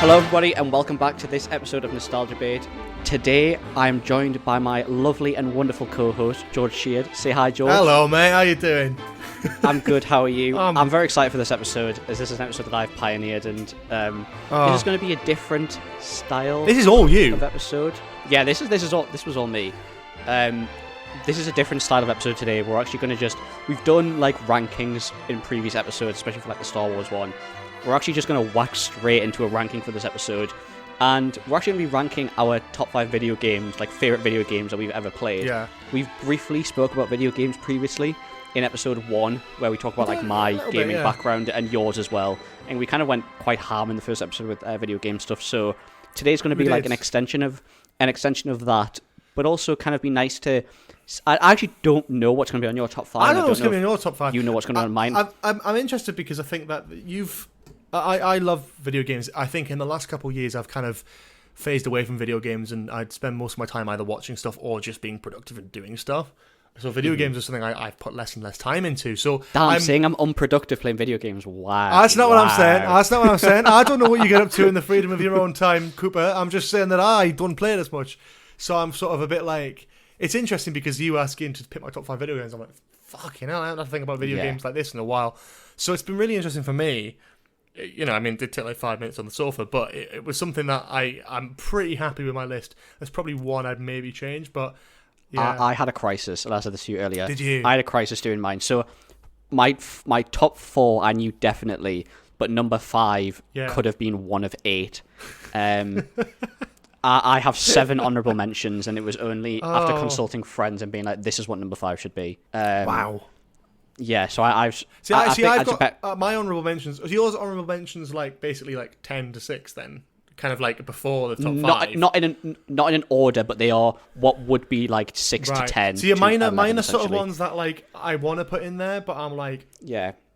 Hello everybody and welcome back to this episode of Nostalgia Bait. Today I'm joined by my lovely and wonderful co-host George Sheard. Say hi, George. Hello mate, how you doing? I'm good, how are you? I'm very excited for this episode, as this is an episode that I've pioneered, and this is going to be a different style. This is all you. Of episode. Yeah, this was all me. This is a different style of episode today. We're actually going to we've done like rankings in previous episodes, especially for like the Star Wars one. We're actually just going to whack straight into a ranking for this episode. And we're actually going to be ranking our top 5 video games, like favourite video games that we've ever played. Yeah. We've briefly spoke about video games previously in episode 1, where we talk about like my gaming background and yours as well. And we kind of went quite ham in the first episode with video game stuff. So today's going to be like an extension of that, but also kind of be nice to... I actually don't know what's going to be on your top 5. I don't know what's going to be on your top 5. You know what's going to be on mine. I'm interested because I think that you've... I love video games. I think in the last couple of years I've kind of phased away from video games, and I'd spend most of my time either watching stuff or just being productive and doing stuff. So video games are something I've put less and less time into. So I'm saying I'm unproductive playing video games. Wow. That's not what I'm saying. That's not what I'm saying. I don't know what you get up to in the freedom of your own time, Cooper. I'm just saying that I don't play it as much. So I'm sort of a bit like... It's interesting because you asking to pick my top 5 video games. I'm like, fucking hell, I haven't had to think about video games like this in a while. So it's been really interesting for me. You know, I mean, it did take like 5 minutes on the sofa, but it was something that I'm pretty happy with my list. There's probably one I'd maybe change, but yeah. I had a crisis, and I said this to you earlier. Did you? I had a crisis doing mine. So my top 4 I knew definitely, but number 5 could have been one of 8. I have 7 honourable mentions, and it was only after consulting friends and being like, this is what number 5 should be. Wow. Yeah, so I've got my honourable mentions. Yours honourable mentions like basically like 10 to 6 then, kind of like before the top 5. Not in an order, but they are what would be like 6 to 10. So mine are sort of ones that like I want to put in there, but I'm like,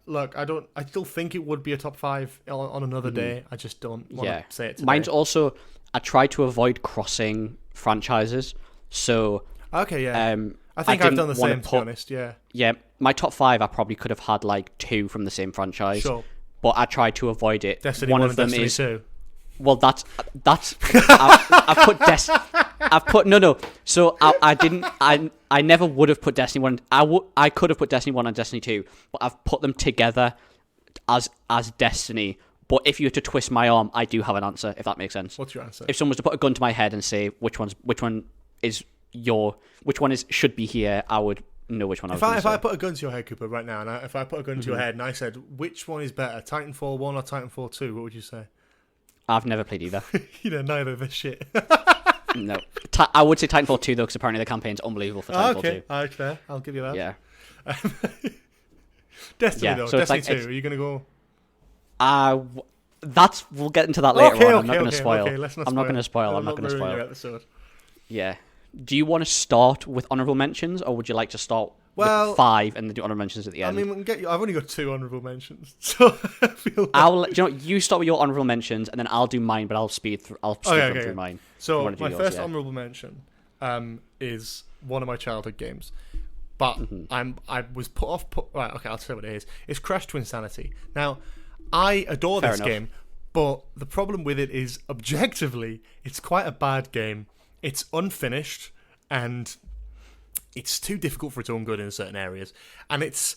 look, I still think it would be a top 5 on another day. I just don't want to say it today. Mine's also, I try to avoid crossing franchises. So okay, yeah. I think I've done the same, to be honest, yeah. Yeah, my top 5, I probably could have had like 2 from the same franchise. Sure. But I tried to avoid it. Destiny one 1 of them and Destiny is 2. Well, I've put no. So I never would have put Destiny 1. I could have put Destiny 1 and Destiny 2, but I've put them together as Destiny. But if you were to twist my arm, I do have an answer, if that makes sense. What's your answer? If someone was to put a gun to my head and say which one should be here, I would know which one I was going to say. If I put a gun to your head, Cooper, right now, and if I put a gun to your head and I said, which one is better, Titanfall 1 or Titanfall 2, what would you say? I've never played either. You know, neither of this shit. No. I would say Titanfall 2, though, because apparently the campaign's unbelievable for Titanfall 2. Okay, fair. I'll give you that. Yeah. Destiny, though. So Destiny 2, are you going to go... We'll get into that later on. I'm not going to spoil. I'm not going to spoil. I'm not going to spoil. Yeah. Do you want to start with honourable mentions, or would you like to start with 5 and then do honourable mentions at the end? I mean, I've only got 2 honourable mentions, so I feel like... you start with your honourable mentions, and then I'll do mine, but I'll speed through mine. So my first honourable mention is one of my childhood games, but I was put off... Right, okay, I'll tell you what it is. It's Crash Twinsanity. Now, I adore this game, but the problem with it is, objectively, it's quite a bad game. It's unfinished, and it's too difficult for its own good in certain areas. And it's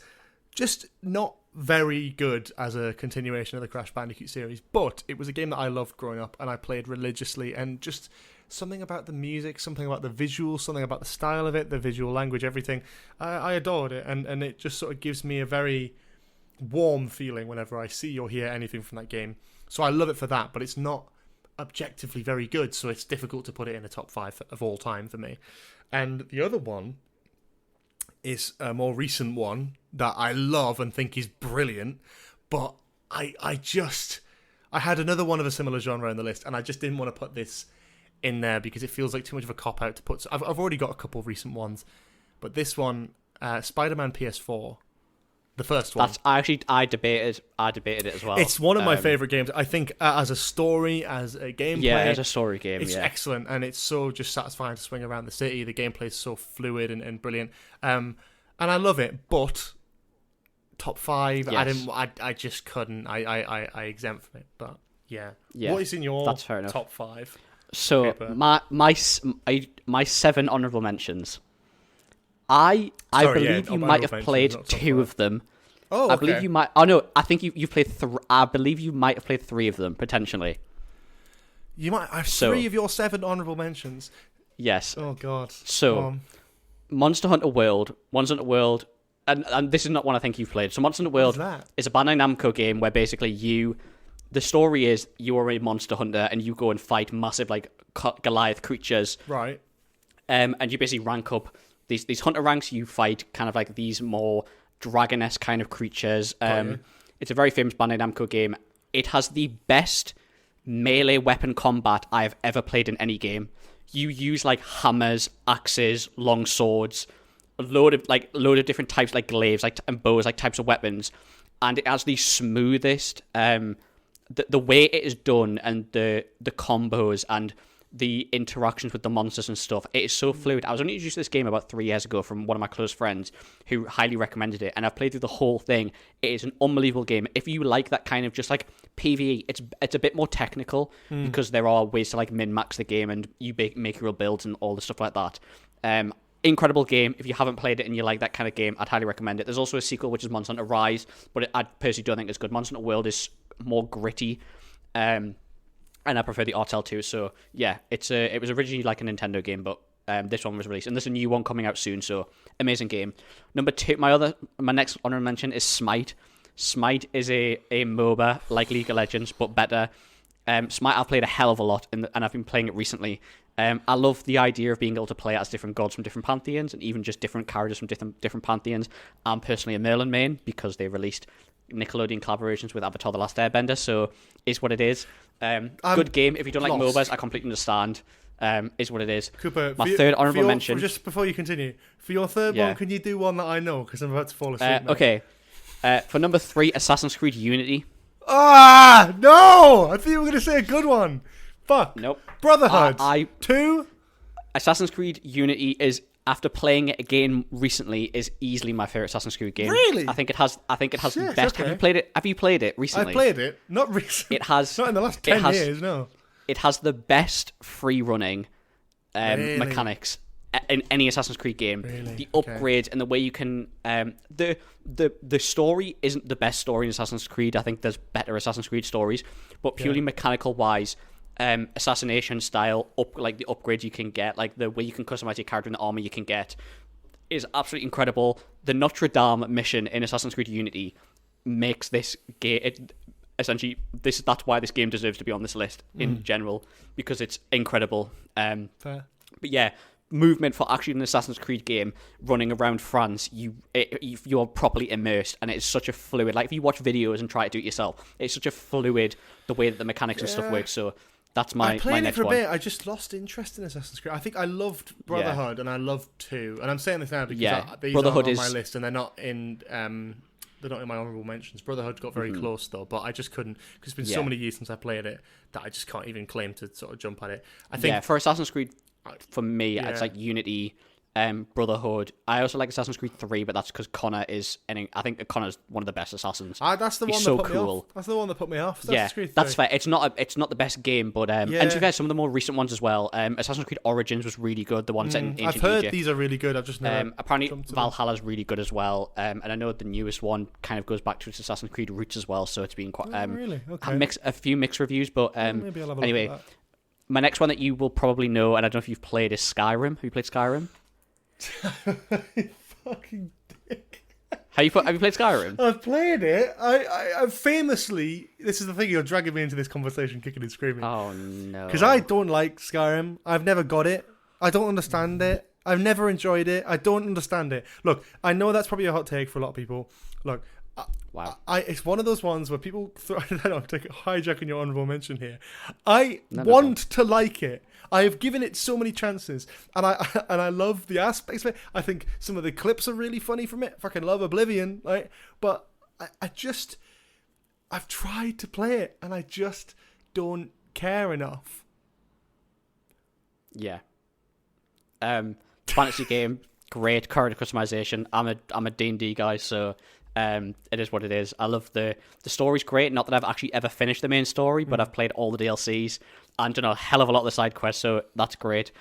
just not very good as a continuation of the Crash Bandicoot series. But it was a game that I loved growing up, and I played religiously. And just something about the music, something about the visuals, something about the style of it, the visual language, everything. I adored it, and it just sort of gives me a very warm feeling whenever I see or hear anything from that game. So I love it for that, but it's not objectively very good, so it's difficult to put it in the top 5 of all time for me. And the other one is a more recent one that I love and think is brilliant, but I had another one of a similar genre in the list, and I just didn't want to put this in there because it feels like too much of a cop-out to put. So I've already got a couple of recent ones, but this one, Spider-Man PS4, the first one. I debated it as well. It's one of my favourite games. I think as a story, as a gameplay. Yeah, as a story game, it's excellent, and it's so just satisfying to swing around the city. The gameplay is so fluid and brilliant. And I love it, but top 5, yes. I just couldn't. I exempt from it, but Yeah. Yeah, What is in your that's fair enough. top 5? So Paper. my 7 honorable mentions. I Sorry, believe yeah, you might honourable have played mentions, not top 2 5. of them. Oh, okay. I believe you might. Oh no, I think you've played. I believe you might have played 3 of them potentially. You might have So- 3 of your 7 honourable mentions. Yes. Oh, God. So, Monster Hunter World, and this is not one I think you've played. So Monster Hunter World that? is a Bandai Namco game where basically the story is you are a monster hunter and you go and fight massive like Goliath creatures. Right. And you basically rank up these hunter ranks. You fight kind of like these more dragon-esque kind of creatures. It's a very famous Bandai Namco game. It has the best melee weapon combat I have ever played in any game. You use like hammers, axes, long swords, a load of different types like glaives, and bows, like types of weapons, and it has the smoothest. The way it is done and the combos and the interactions with the monsters and stuff, it is so fluid. I was only introduced to this game about 3 years ago from one of my close friends who highly recommended it, and I've played through the whole thing. It is an unbelievable game. If you like that kind of just like PvE, it's a bit more technical because there are ways to like min-max the game and you make your own builds and all the stuff like that. Incredible game. If you haven't played it and you like that kind of game, I'd highly recommend it. There's also a sequel which is Monster Hunter Rise, but I personally don't think it's good. Monster Hunter World is more gritty, and I prefer the art style too. So yeah, it was originally like a Nintendo game, but this one was released, and there's a new one coming out soon. So amazing game. Number 2, my next honorable mention is Smite. Smite is a MOBA like League of Legends, but better. Smite I've played a hell of a lot, and I've been playing it recently. I love the idea of being able to play as different gods from different pantheons, and even just different characters from different pantheons. I'm personally a Merlin main because they released Nickelodeon collaborations with Avatar: The Last Airbender, so is what it is. Good game. If you don't like MOBAs, I completely understand. Is what it is. Cooper, my third honourable mention. Just before you continue, for your third one, can you do one that I know? Because I'm about to fall asleep. Okay. For number 3, Assassin's Creed Unity. Ah, no! I thought you were going to say a good one. Fuck. Nope. Brotherhood. 2. Assassin's Creed Unity is, after playing it again recently, is easily my favorite Assassin's Creed game. Really? I think it has the Shit, best. okay. Have you played it recently? I played it. Not recently. It has. Not in the last 10 years, no. It has the best free running Really? mechanics in any Assassin's Creed game. Really? The upgrades and the way you can the story isn't the best story in Assassin's Creed. I think there's better Assassin's Creed stories, but purely mechanical wise, assassination style, like the upgrades you can get, like the way you can customize your character and the armor you can get, is absolutely incredible. The Notre Dame mission in Assassin's Creed Unity makes this game. Essentially, that's why this game deserves to be on this list in general, because it's incredible. Fair. But yeah, movement for actually an Assassin's Creed game running around France, you're properly immersed, and it's such a fluid. Like if you watch videos and try to do it yourself, it's such a fluid the way that the mechanics and stuff work. So that's my I played next it for one. a bit. I just lost interest in Assassin's Creed. I think I loved Brotherhood and I loved 2, and I'm saying this now because these Brotherhood are on is my list and they're not in. They're not in my honourable mentions. Brotherhood got very close though, but I just couldn't because it's been so many years since I played it that I just can't even claim to sort of jump at it. I think for Assassin's Creed, for me, it's like Unity, Brotherhood. I also like Assassin's Creed 3, but that's because Connor is. I think Connor's one of the best assassins. That's the He's one so that put cool. me off. That's the one that put me off. Assassin's Creed 3. That's fair. It's not the best game, but and to be fair, some of the more recent ones as well. Assassin's Creed Origins was really good. The one set in ancient I've heard Egypt. these are really good. I've just never. Apparently Valhalla's really good as well. And I know the newest one kind of goes back to its Assassin's Creed roots as well. So it's been quite really okay. a few mixed reviews, but Maybe I'll have a look anyway. at that. My next one that you will probably know, and I don't know if you've played, is Skyrim. Have you played Skyrim? Fucking dick. Have you played Skyrim? I've played it. I famously. This is the thing. You're dragging me into this conversation, kicking and screaming. Oh no! Because I don't like Skyrim. I've never got it. I don't understand it. I've never enjoyed it. I don't understand it. Look, I know that's probably a hot take for a lot of people. Look. Wow. It's one of those ones where people hijacking your honourable mention here. I want to like it. I have given it so many chances, and I love the aspects of it. I think some of the clips are really funny from it. Fucking love Oblivion, right? But I've tried to play it, and I just don't care enough. Yeah. Fantasy game, great character customization. I'm a D&D guy, so It is what it is. I love the story's great. Not that I've actually ever finished the main story, but I've played all the DLCs and done a hell of a lot of the side quests, so that's great.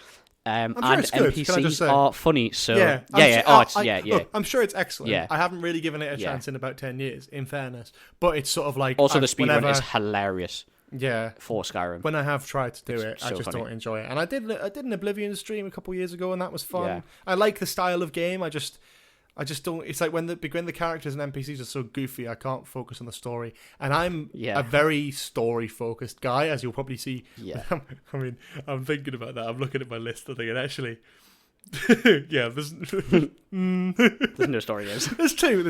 I'm sure And it's good. Can I just NPCs say? are funny, so Yeah, yeah. I'm sure it's excellent. Yeah. I haven't really given it a chance in about 10 years, in fairness. But it's sort of like... Also, the speedrun is hilarious. Yeah. For Skyrim. When I have tried to do it, I so just funny. don't enjoy it. And I did an Oblivion stream a couple years ago, and that was fun. Yeah. I like the style of game. I just don't. It's like when the characters and NPCs are so goofy, I can't focus on the story. And I'm a very story focused guy, as you'll probably see. Yeah. I mean, I'm thinking about that. I'm looking at my list. I'm thinking, actually, yeah, there's There's no story games. there's two.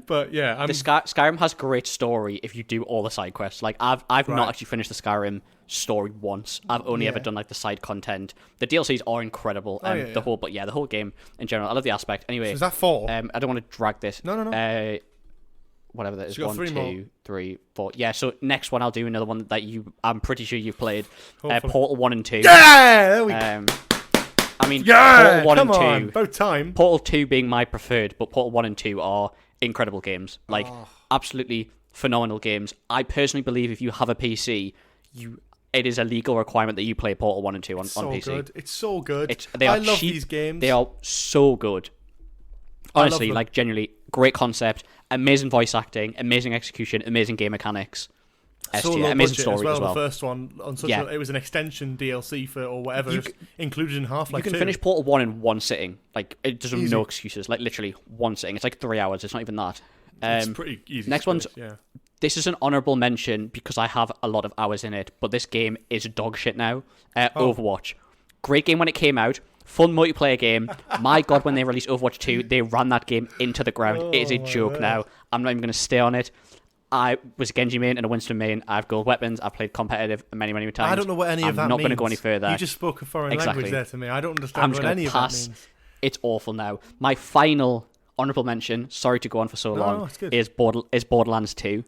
But yeah, Skyrim has great story if you do all the side quests. Like I've not actually finished the Skyrim story once. I've only ever done like the side content. The DLCs are incredible. The whole game in general. I love the aspect. Anyway, so is that 4? I don't want to drag this. No. Whatever that is. So you got 1, 3 2, more. 3, 4. Yeah. So next one I'll do another one that I'm pretty sure you've played. Hopefully. Portal 1 and 2. Yeah, there we go. I mean, Yeah, Portal 1 come and 2. on, about time. Portal 2 being my preferred, but Portal 1 and 2 are incredible games. Like, absolutely phenomenal games. I personally believe if you have a PC, it is a legal requirement that you play Portal 1 and 2 on PC. Good. It's so good. I love cheap, these games. They are so good. Honestly, them. like, genuinely, great concept, amazing voice acting, amazing execution, amazing game mechanics. So SG, low amazing budget story as well. The first one on such it was an extension DLC for or whatever, included in Half-Life 2. You can finish Portal 1 in one sitting. Like, there's Easy. no excuses. Like, literally, one sitting. It's like 3 hours. It's not even that. It's pretty easy. Next one's... This is an honourable mention because I have a lot of hours in it, but this game is dog shit now. Overwatch. Great game when it came out. Fun multiplayer game. My God, when they released Overwatch 2, they ran that game into the ground. It is a joke now. I'm not even going to stay on it. I was a Genji main and a Winston main. I have gold weapons. I've played competitive many, many times. I don't know what any of that means. I'm not going to go any further. You just spoke a foreign language there to me. I don't understand I'm just what any of that pass. means. It's awful now. My final honourable mention, sorry to go on for so long, it's good. is Borderlands 2.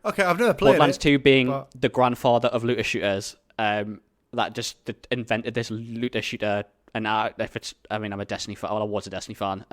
Okay, I've never played Borderlands 2 being but... the grandfather of looter shooters, that invented this looter shooter. And I'm a Destiny fan. Well, I was a Destiny fan.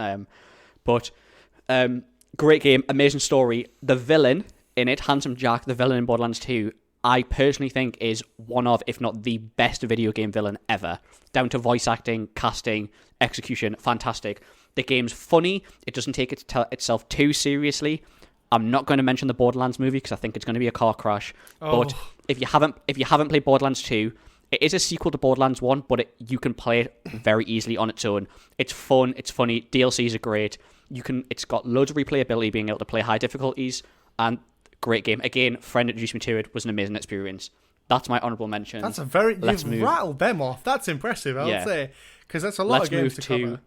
Great game, amazing story. The villain in it, Handsome Jack, the villain in Borderlands 2, I personally think is one of, if not the best video game villain ever. Down to voice acting, casting, execution, fantastic. The game's funny. It doesn't take itself too seriously. I'm not going to mention the Borderlands movie because I think it's going to be a car crash. But if you haven't played Borderlands 2, it is a sequel to Borderlands 1, but you can play it very easily on its own. It's fun, it's funny, DLCs are great. It's got loads of replayability, being able to play high difficulties, and great game. Again, friend introduced me to it, was an amazing experience. That's my honourable mention. That's you've rattled them off. That's impressive, I would say, because that's a lot of games to cover. To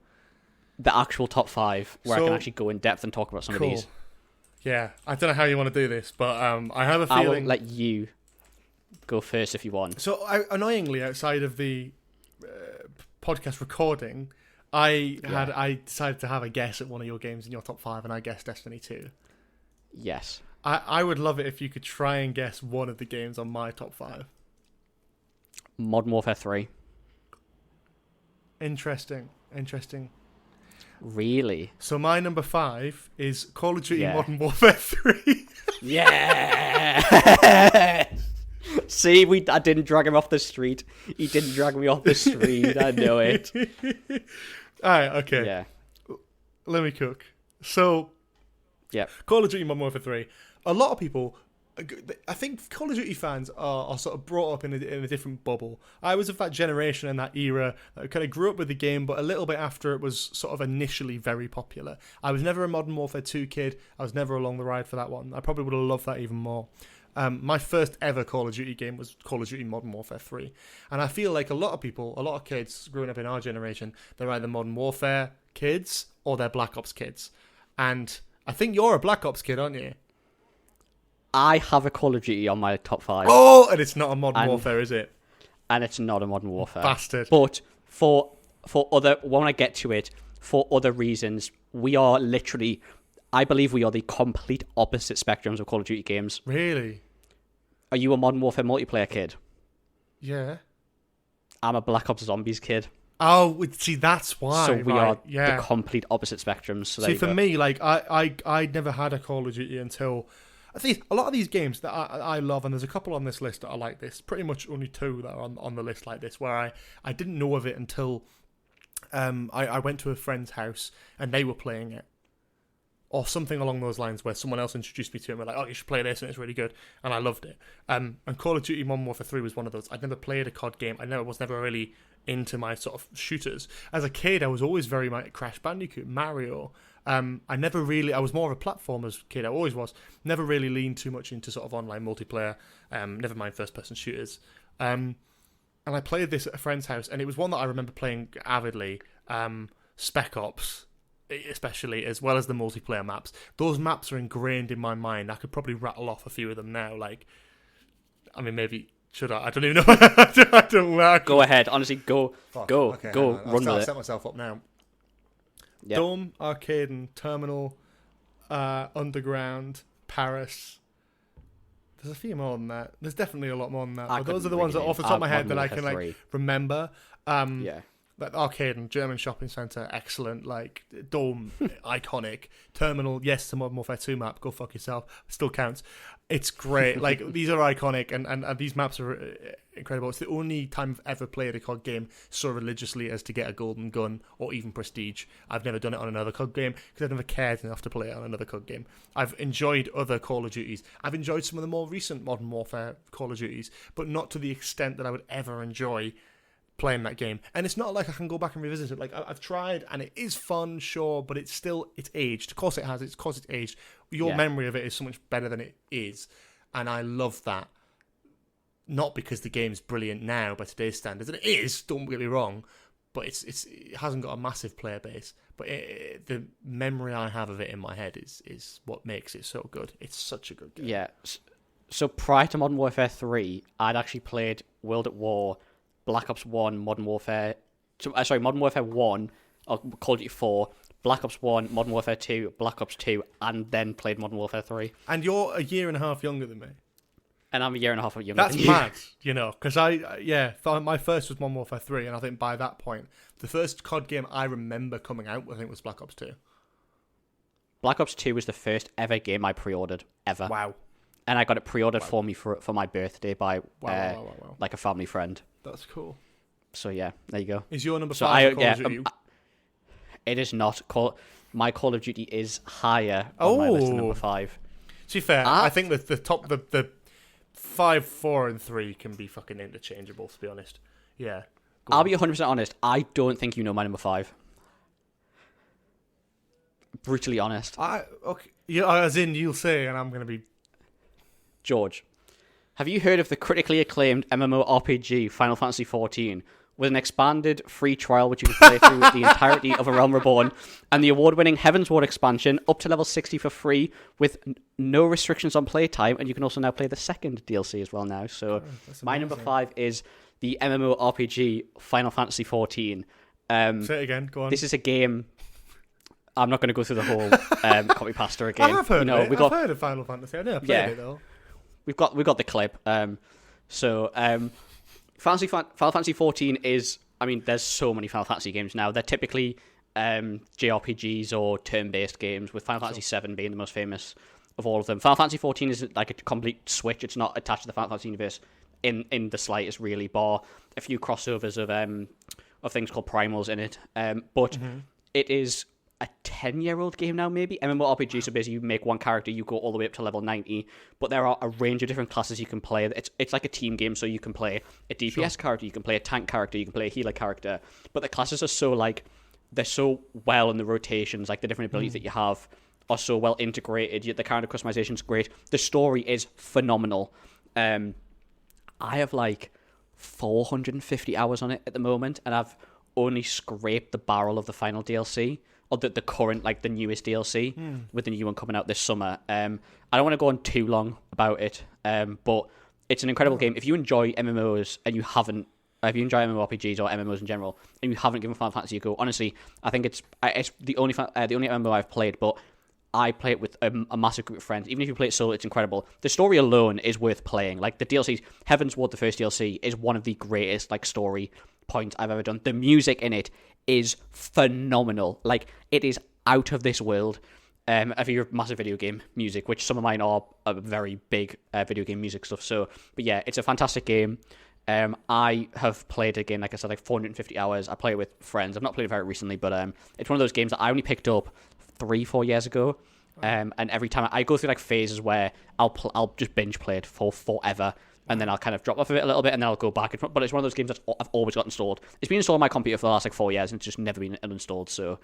the actual top 5, where I can actually go in depth and talk about some of these. Yeah, I don't know how you want to do this, but I have a feeling... I will let you go first if you want. So, annoyingly, outside of the podcast recording, I decided to have a guess at one of your games in your top 5, and I guessed Destiny 2. Yes. I would love it if you could try and guess one of the games on my top 5. Modern Warfare 3. Interesting. Really? So my number 5 is Call of Duty Modern Warfare 3. Yeah! See, I didn't drag him off the street. He didn't drag me off the street. I know it. Alright, okay. Yeah. Let me cook. So, Call of Duty Modern Warfare 3. A lot of people, I think Call of Duty fans are sort of brought up in a different bubble. I was of that generation and that era that kind of grew up with the game, but a little bit after it was sort of initially very popular. I was never a Modern Warfare 2 kid. I was never along the ride for that one. I probably would have loved that even more. My first ever Call of Duty game was Call of Duty Modern Warfare 3. And I feel like a lot of kids growing up in our generation, they're either Modern Warfare kids or they're Black Ops kids. And I think you're a Black Ops kid, aren't you? I have a Call of Duty on my top 5. Oh, and it's not a Modern Warfare, is it? And it's not a Modern Warfare. Bastard. But when I get to it, for other reasons, I believe we are the complete opposite spectrums of Call of Duty games. Really? Are you a Modern Warfare multiplayer kid? Yeah. I'm a Black Ops Zombies kid. Oh, see, that's why. So we right, are yeah. the complete opposite spectrums. So there See, you for go. me, like I never had a Call of Duty until I think a lot of these games that I love, and there's a couple on this list that are like this. Pretty much only two that are on the list like this, where I didn't know of it until I went to a friend's house and they were playing it, or something along those lines, where someone else introduced me to it and were like, "Oh, you should play this, and it's really good," and I loved it. And Call of Duty Modern Warfare 3 was one of those. I'd never played a COD game. I was never really into my sort of shooters. As a kid, I was always very much Crash Bandicoot, Mario. I was more of a platformers kid. I always was. Never really leaned too much into sort of online multiplayer. Never mind first-person shooters. And I played this at a friend's house, and it was one that I remember playing avidly. Spec Ops, especially, as well as the multiplayer maps. Those maps are ingrained in my mind. I could probably rattle off a few of them now. Maybe should I? I don't even know. I don't know. Go ahead. Honestly, go. Okay, Go. Run with I'll it. set myself up now. Yep. Dome, Arcade, and Terminal, Underground, Paris. There's a few more than that. There's definitely a lot more than that. But those are the ones that off the top of my head that I can remember. Yeah. Like Arcade and German Shopping Centre, excellent. Like Dome, iconic. Terminal, yes, the Modern Warfare 2 map. Go fuck yourself. Still counts. It's great. Like these are iconic, and these maps are incredible. It's the only time I've ever played a COD game so religiously as to get a golden gun or even prestige. I've never done it on another COD game because I've never cared enough to play it on another COD game. I've enjoyed other Call of Duties. I've enjoyed some of the more recent Modern Warfare Call of Duties, but not to the extent that I would ever enjoy playing that game. And it's not like I can go back and revisit it. Like I've tried, and it is fun, sure, but it's aged. Of course it has. It's aged. Your memory of it is so much better than it is, and I love that. Not because the game's brilliant now by today's standards, and it is. Don't get me wrong, but it hasn't got a massive player base. But the memory I have of it in my head is what makes it so good. It's such a good game. Yeah. So prior to Modern Warfare 3, I'd actually played World at War, Black Ops 1, Modern Warfare 1, or Call of Duty 4, Black Ops 1, Modern Warfare 2, Black Ops 2, and then played Modern Warfare 3. And you're a year and a half younger than me. And I'm a year and a half younger That's than you. mad, because my first was Modern Warfare 3, and I think by that point, the first COD game I remember coming out, I think, was Black Ops 2. Black Ops 2 was the first ever game I pre-ordered, ever. Wow. And I got it pre-ordered for me for my birthday by Wow. like a family friend. That's cool. So yeah, there you go. Is your number 5 Call of Duty? It is not. My Call of Duty is higher on my list than number 5. To be fair, I think that the 5, 4, and 3 can be fucking interchangeable, to be honest. Yeah. I'll be 100% honest. I don't think you know my number 5. Brutally honest. Okay. Yeah, as in you'll say, and I'm going to be... George, have you heard of the critically acclaimed MMORPG Final Fantasy XIV, with an expanded free trial which you can play through the entirety of A Realm Reborn, and the award-winning Heavensward expansion up to level 60 for free with no restrictions on playtime, and you can also now play the second DLC as well now. So my number 5 is the MMORPG Final Fantasy XIV. Say it again, go on. This is a game... I'm not going to go through the whole copy pasta again. I have heard of it. I've heard of Final Fantasy. I never played it, though. We've got the clip. Final Fantasy XIV is... I mean, there's so many Final Fantasy games now. They're typically JRPGs or turn-based games, with Final Fantasy VII being the most famous of all of them. Final Fantasy XIV is like a complete switch. It's not attached to the Final Fantasy universe in the slightest, really, bar a few crossovers of things called primals in it. But it is a 10-year-old game now, maybe. MMORPG, so basically you make one character, you go all the way up to level 90, but there are a range of different classes you can play. It's like a team game, so you can play a DPS character, you can play a tank character, you can play a healer character, but the classes are so, they're so well in the rotations, the different abilities that you have are so well integrated, the character customization is great, the story is phenomenal. I have 450 hours on it at the moment, and I've only scraped the barrel of the final DLC, or the current, the newest DLC, with the new one coming out this summer. I don't want to go on too long about it, but it's an incredible game. If you enjoy MMOs and if you enjoy MMORPGs or MMOs in general, and you haven't given Final Fantasy a go, honestly, I think it's the only MMO I've played, but I play it with a massive group of friends. Even if you play it solo, it's incredible. The story alone is worth playing. The DLCs, Heavensward, the first DLC, is one of the greatest story point I've ever done. The music in it is phenomenal. Like, it is out of this world. If you're a massive video game music, which some of mine are very big video game music stuff. So, but yeah, it's a fantastic game. I have played a game, like I said, like 450 hours. I play it with friends. I've not played it very recently, but it's one of those games that I only picked up 3-4 years ago. And every time I go through like phases where I'll just binge play it for forever, and then I'll kind of drop off of it a little bit, and then I'll go back. But it's one of those games that I've always got installed. It's been installed on my computer for the last like 4 years, and it's just never been uninstalled. So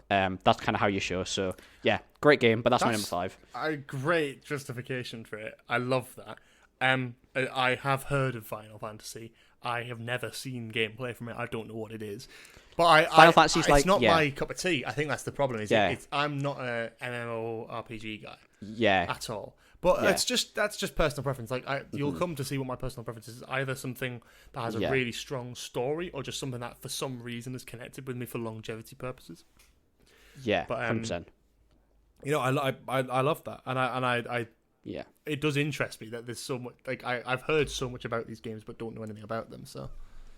that's kind of how you show. So yeah, great game, but that's my number 5. A great justification for it. I love that. I have heard of Final Fantasy. I have never seen gameplay from it. I don't know what it is. But Final Fantasy's it's not my cup of tea. I think that's the problem. I'm not an MMORPG guy. Yeah. At all. But that's just personal preference. Like you'll come to see what my personal preference is. Either something that has a really strong story, or just something that for some reason is connected with me for longevity purposes. Yeah, but 100%. You know, I love that, and I yeah, it does interest me that there's so much. Like I've heard so much about these games, but don't know anything about them. So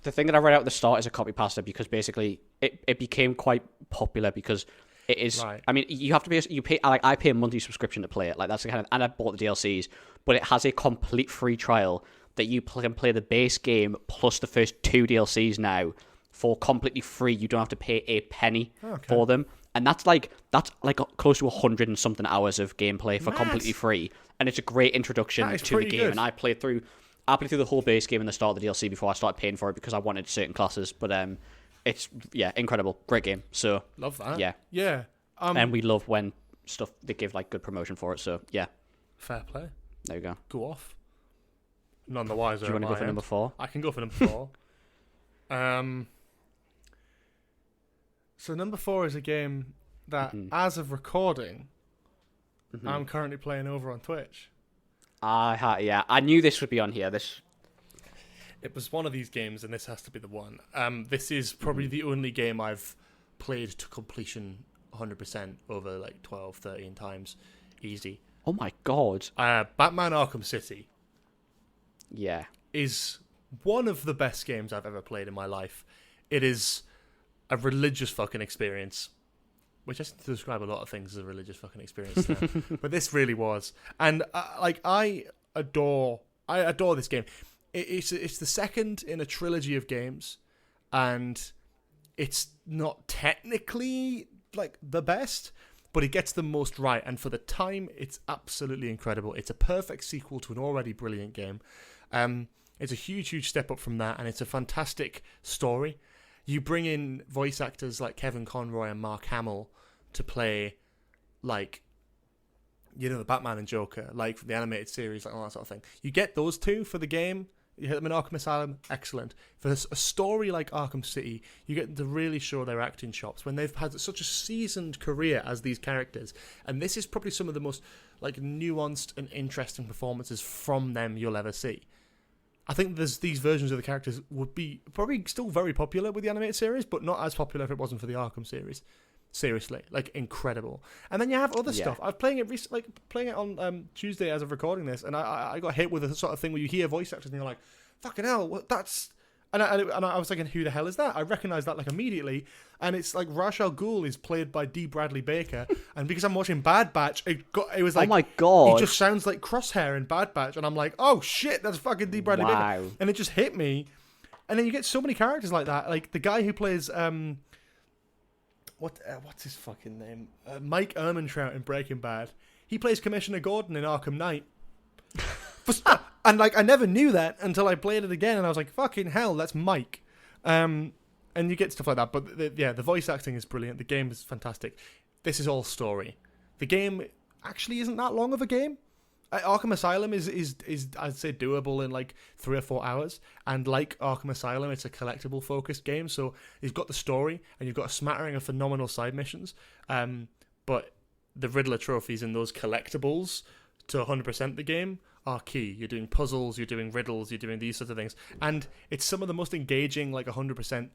the thing that I read out at the start is a copy pasta, because basically it became quite popular because it is. Right. I mean, you have to pay. You pay. Like, I pay a monthly subscription to play it. Like, that's the kind of. And I bought the DLCs, but it has a complete free trial that you can play the base game plus the first 2 DLCs now for completely free. You don't have to pay a penny for them, and that's like close to 100 and something hours of gameplay for completely free. And it's a great introduction to the game. Good. And I played through the whole base game and the start of the DLC before I started paying for it, because I wanted certain classes. But it's incredible, great game. So love that. Yeah. And we love when stuff they give like good promotion for it. So yeah, fair play. There you go. Go off. None the wiser. Do you want to go for number 4? I can go for number 4. So number 4 is a game that, as of recording, I'm currently playing over on Twitch. I knew this would be on here. It was one of these games, and this has to be the one. This is probably the only game I've played to completion 100% over like 12, 13 times. Easy. Oh my god. Batman Arkham City. Yeah. Is one of the best games I've ever played in my life. It is a religious fucking experience. Which I seem to describe a lot of things as a religious fucking experience now. But this really was. And I adore this game. It's the second in a trilogy of games, and it's not technically like the best, but it gets the most right. And for the time, it's absolutely incredible. It's a perfect sequel to an already brilliant game. It's a huge step up from that, and it's a fantastic story. You bring in voice actors like Kevin Conroy and Mark Hamill to play, like, you know, the Batman and Joker, like the animated series, like all that sort of thing. You get those two for the game. You hit them in Arkham Asylum, excellent. For a story like Arkham City, you get them to really show their acting chops when they've had such a seasoned career as these characters. And this is probably some of the most like nuanced and interesting performances from them you'll ever see. I think these versions of the characters would be probably still very popular with the animated series, but not as popular if it wasn't for the Arkham series. Seriously, like, incredible. And then you have other stuff. I was playing it on Tuesday as of recording this, and I got hit with a sort of thing where you hear voice actors and you're like, fucking hell, that's... And I was thinking, who the hell is that? I recognized that like immediately, and it's like Ra's al Ghul is played by D. Bradley Baker, and because I'm watching Bad Batch, it was like, oh my god, he just sounds like Crosshair in Bad Batch, and I'm like, oh shit, that's fucking D. Bradley Baker, and it just hit me. And then you get so many characters like that, like the guy who plays what's his fucking name? Mike Ehrmantraut in Breaking Bad. He plays Commissioner Gordon in Arkham Knight. And like I never knew that until I played it again, and I was like, "Fucking hell, that's Mike." And you get stuff like that, but the voice acting is brilliant. The game is fantastic. This is all story. The game actually isn't that long of a game. Arkham Asylum is I'd say doable in like 3 or 4 hours, and like Arkham Asylum, it's a collectible focused game. So you've got the story, and you've got a smattering of phenomenal side missions. But the Riddler trophies and those collectibles to 100% the game are key. You're doing puzzles, you're doing riddles, you're doing these sorts of things, and it's some of the most engaging, like 100%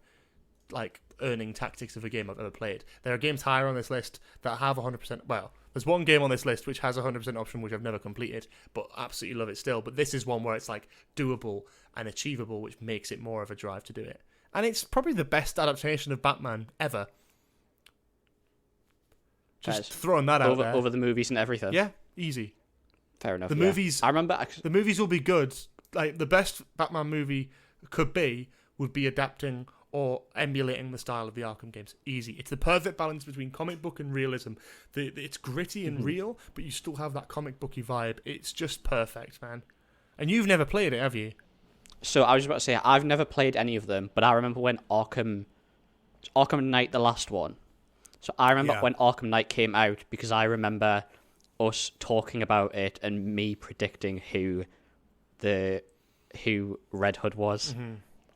like earning tactics of a game I've ever played. There are games higher on this list that have 100%. Well, there's one game on this list which has a 100% option which I've never completed, but absolutely love it still. But this is one where it's like doable and achievable, which makes it more of a drive to do it. and it's probably the best adaptation of Batman ever. Just throwing that out there. Over the movies and everything. Yeah, easy. Fair enough. The movies. I remember. The movies will be good. Like the best Batman movie would be adapting or emulating the style of the Arkham games. Easy. It's the perfect balance between comic book and realism. It's gritty and real, but you still have that comic booky vibe. It's just perfect, man. And you've never played it, have you? So I was just about to say, I've never played any of them, but I remember when Arkham Knight, the last one. So I remember when Arkham Knight came out, because I remember us talking about it and me predicting who Red Hood was.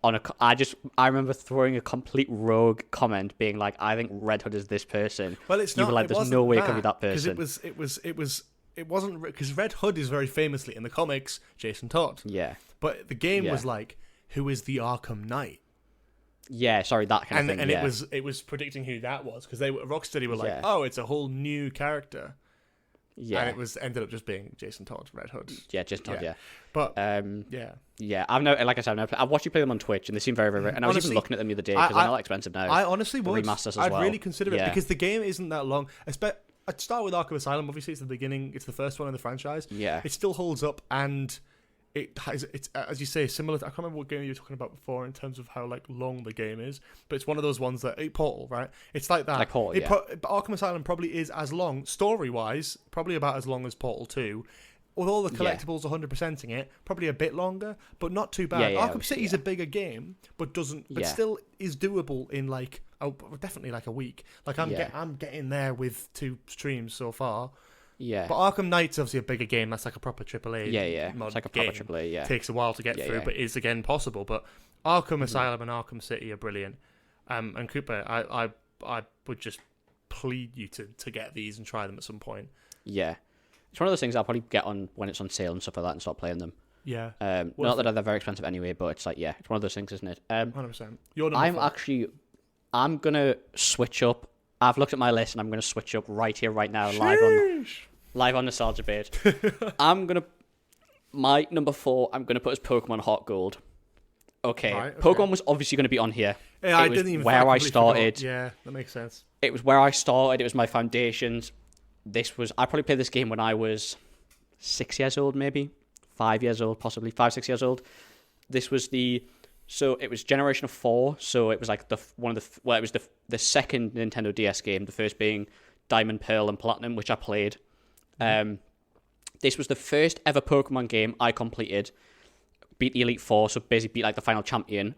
I remember throwing a complete rogue comment, being like, "I think Red Hood is this person." Well, it's not. You were like, "There's no way it could be that person." Because it wasn't, because Red Hood is very famously in the comics Jason Todd. Yeah. But the game was like, who is the Arkham Knight? Yeah, sorry, that kind of thing. And it was predicting who that was, because Rocksteady were like, oh, it's a whole new character. Yeah. And it ended up just being Jason Todd, Red Hood. Yeah, Jason Todd, yeah. But yeah, I've watched you play them on Twitch, and they seem very, very, and I was even looking at them the other day, because they're not expensive now. I honestly would. Remasters as I'd well. really consider it, because the game isn't that long. I'd start with Arkham Asylum. Obviously, it's the beginning. It's the first one in the franchise. Yeah. It still holds up, and it's as you say, similar. I can't remember what game you were talking about before in terms of how like long the game is, but it's one of those ones that Portal, right? It's like that. Like Portal, Arkham Asylum probably is as long, story wise, probably about as long as Portal 2. With all the collectibles 100%ing it, probably a bit longer, but not too bad. Arkham City is a bigger game, but still is doable in like definitely like a week. Like I'm getting there with 2 streams so far. Yeah. But Arkham Knight's obviously a bigger game. That's like a proper AAA. Yeah. It's like a proper AAA. Yeah. Takes a while to get through, but is again possible. But Arkham Asylum and Arkham City are brilliant. And Cooper, I would just plead you to get these and try them at some point. Yeah. It's one of those things I'll probably get on when it's on sale and stuff like that and start playing them. Yeah. Not that they're very expensive anyway, but it's like, it's one of those things, isn't it? 100%. You're I'm going to switch up. I've looked at my list and I'm going to switch up right here, right now, live on Nostalgia Bait. My number 4, I'm going to put as Pokemon Heart Gold. Okay. Right, okay. Pokemon was obviously going to be on here. Yeah, I didn't even where I started. Forgot. Yeah, that makes sense. It was where I started. It was my foundations. I probably played this game when I was 6 years old, maybe 5 years old, possibly 5, 6 years old. It was Generation of 4. So it was like it was the second Nintendo DS game. The first being Diamond, Pearl, and Platinum, which I played. This was the first ever Pokemon game I completed. Beat the Elite Four, so basically beat like the final champion.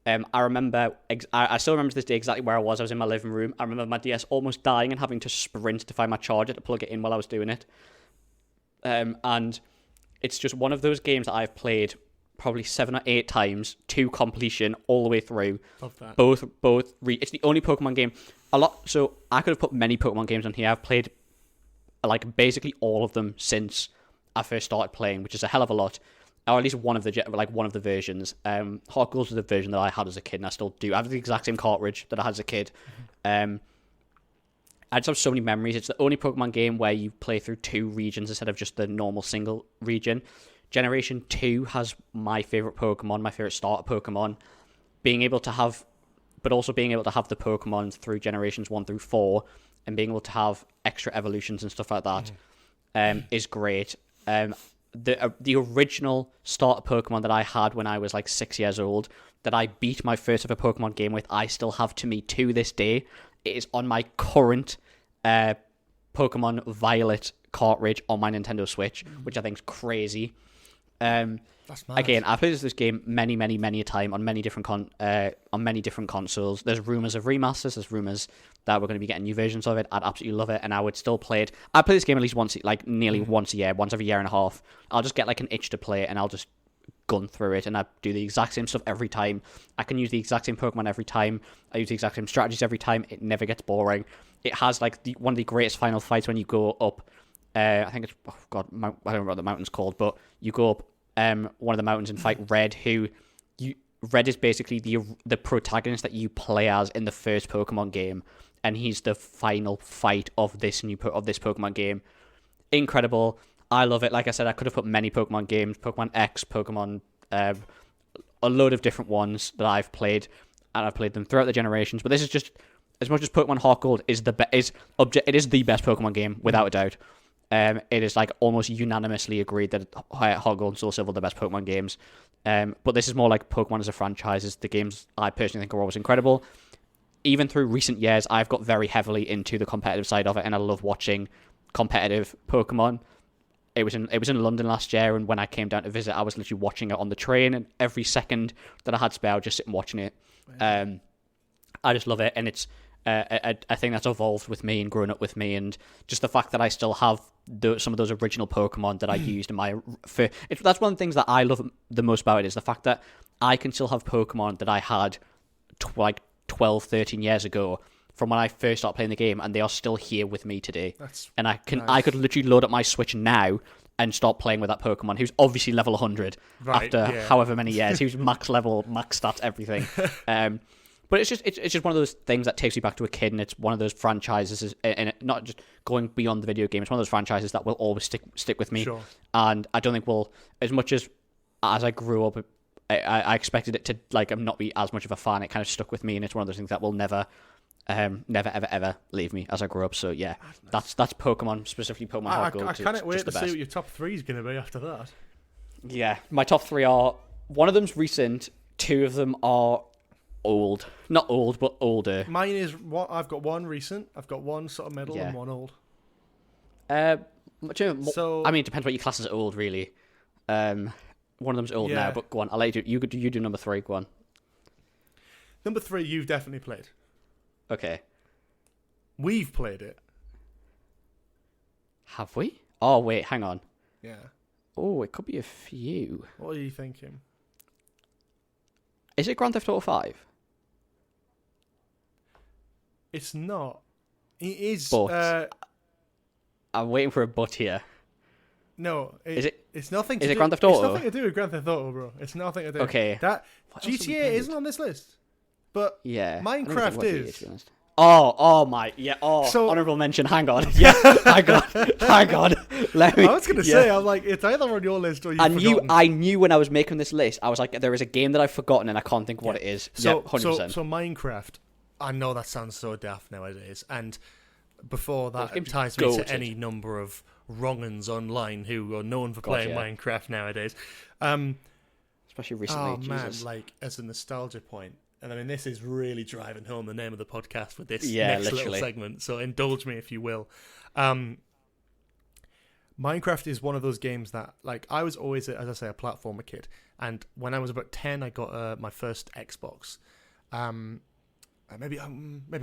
I remember, I still remember to this day exactly where I was. I was in my living room. I remember my DS almost dying and having to sprint to find my charger to plug it in while I was doing it. And it's just one of those games that I've played probably 7 or 8 times to completion all the way through. Love that. It's the only Pokemon game. So I could have put many Pokemon games on here. I've played like basically all of them since I first started playing, which is a hell of a lot. Or at least one of the versions. Heart Gold was the version that I had as a kid, and I still do. I have the exact same cartridge that I had as a kid. I just have so many memories. It's the only Pokemon game where you play through 2 regions instead of just the normal single region. Generation 2 has my favourite Pokemon, my favourite starter Pokemon. Being able to have the Pokemon through Generations 1 through 4, and being able to have extra evolutions and stuff like that is great. The original starter Pokemon that I had when I was like 6 years old, that I beat my first ever Pokemon game with, I still have to this day. It is on my current Pokemon Violet cartridge on my Nintendo Switch, which I think is crazy. That's mad. Again, I've played this game many a time on many different consoles. There's rumors of remasters. There's rumors that we're going to be getting new versions of it. I'd absolutely love it, and I would still play it. I play this game at least once, like nearly once a year, once every year and a half. I'll just get like an itch to play it, and I'll just gun through it, and I do the exact same stuff every time. I can use the exact same Pokemon every time. I use the exact same strategies every time. It never gets boring. It has like one of the greatest final fights when you go up. I think it's I don't remember what the mountain's called, but you go up one of the mountains and fight Red, Red is basically the protagonist that you play as in the first Pokemon game, and he's the final fight of this Pokemon game. Incredible. I love it. Like I said, I could have put many Pokemon games, Pokemon X, Pokemon, a load of different ones that I've played. and I've played them throughout the generations. But this is just, as much as Pokemon Heart Gold is the best Pokemon game without a doubt. It is like almost unanimously agreed that Heart Gold and Soul Silver are the best Pokemon games. But this is more like Pokemon as a franchise. The games I personally think are always incredible. Even through recent years, I've got very heavily into the competitive side of it, and I love watching competitive Pokemon. It was in London last year, and when I came down to visit, I was literally watching it on the train, and every second that I had spare, I was just sitting watching it. I just love it, and it's I think that's evolved with me and grown up with me, and just the fact that I still have some of those original Pokemon that I used in my... that's one of the things that I love the most about it, is the fact that I can still have Pokemon that I had 12, 13 years ago from when I first started playing the game, and they are still here with me today. And I could literally load up my Switch now and start playing with that Pokemon, who's obviously level 100 after however many years. He was max level, max stats, everything. But it's just one of those things that takes you back to a kid, and it's one of those franchises, and not just going beyond the video game. It's one of those franchises that will always stick with me. Sure. And I don't think as much as I grew up, I expected it to not be as much of a fan. It kind of stuck with me, and it's one of those things that will never ever leave me as I grew up. So yeah, that's Pokemon, specifically Pokemon Heart Gold. I can't wait to see what your top 3 is going to be after that. Yeah, my top 3 are, one of them's recent, 2 of them are old. Not old, but older. Mine is I've got 1 recent, I've got 1 sort of middle, and 1 old. So I mean, it depends what your class is old, really. One of them's old now, but go on. I'll let you do number 3. Go on. Number 3, you've definitely played. Okay. We've played it. Have we? Oh wait, hang on. Yeah. Oh, it could be a few. What are you thinking? Is it Grand Theft Auto 5? It's not. It is. But I'm waiting for a but here. No, is it? It's nothing. Is it Grand Theft Auto? It's nothing to do with Grand Theft Auto, bro. It's nothing to do. Okay. That GTA isn't on this list, but yeah, Minecraft is. Oh my, yeah. Oh, so, honorable mention. Hang on. Yeah, hang on. Let me. I was gonna say, I'm like, it's either on your list or you've I knew when I was making this list, I was like, there is a game that I've forgotten and I can't think what it is. So, 100%. So Minecraft. I know that sounds so daft nowadays, and before that, it ties me to any number of wrong'uns online who are known for playing Minecraft nowadays. Especially recently. Oh man, as a nostalgia point. And I mean, this is really driving home the name of the podcast with this next little segment. So indulge me if you will. Minecraft is one of those games that, I was always, as I say, a platformer kid. And when I was about 10, I got my first Xbox. Maybe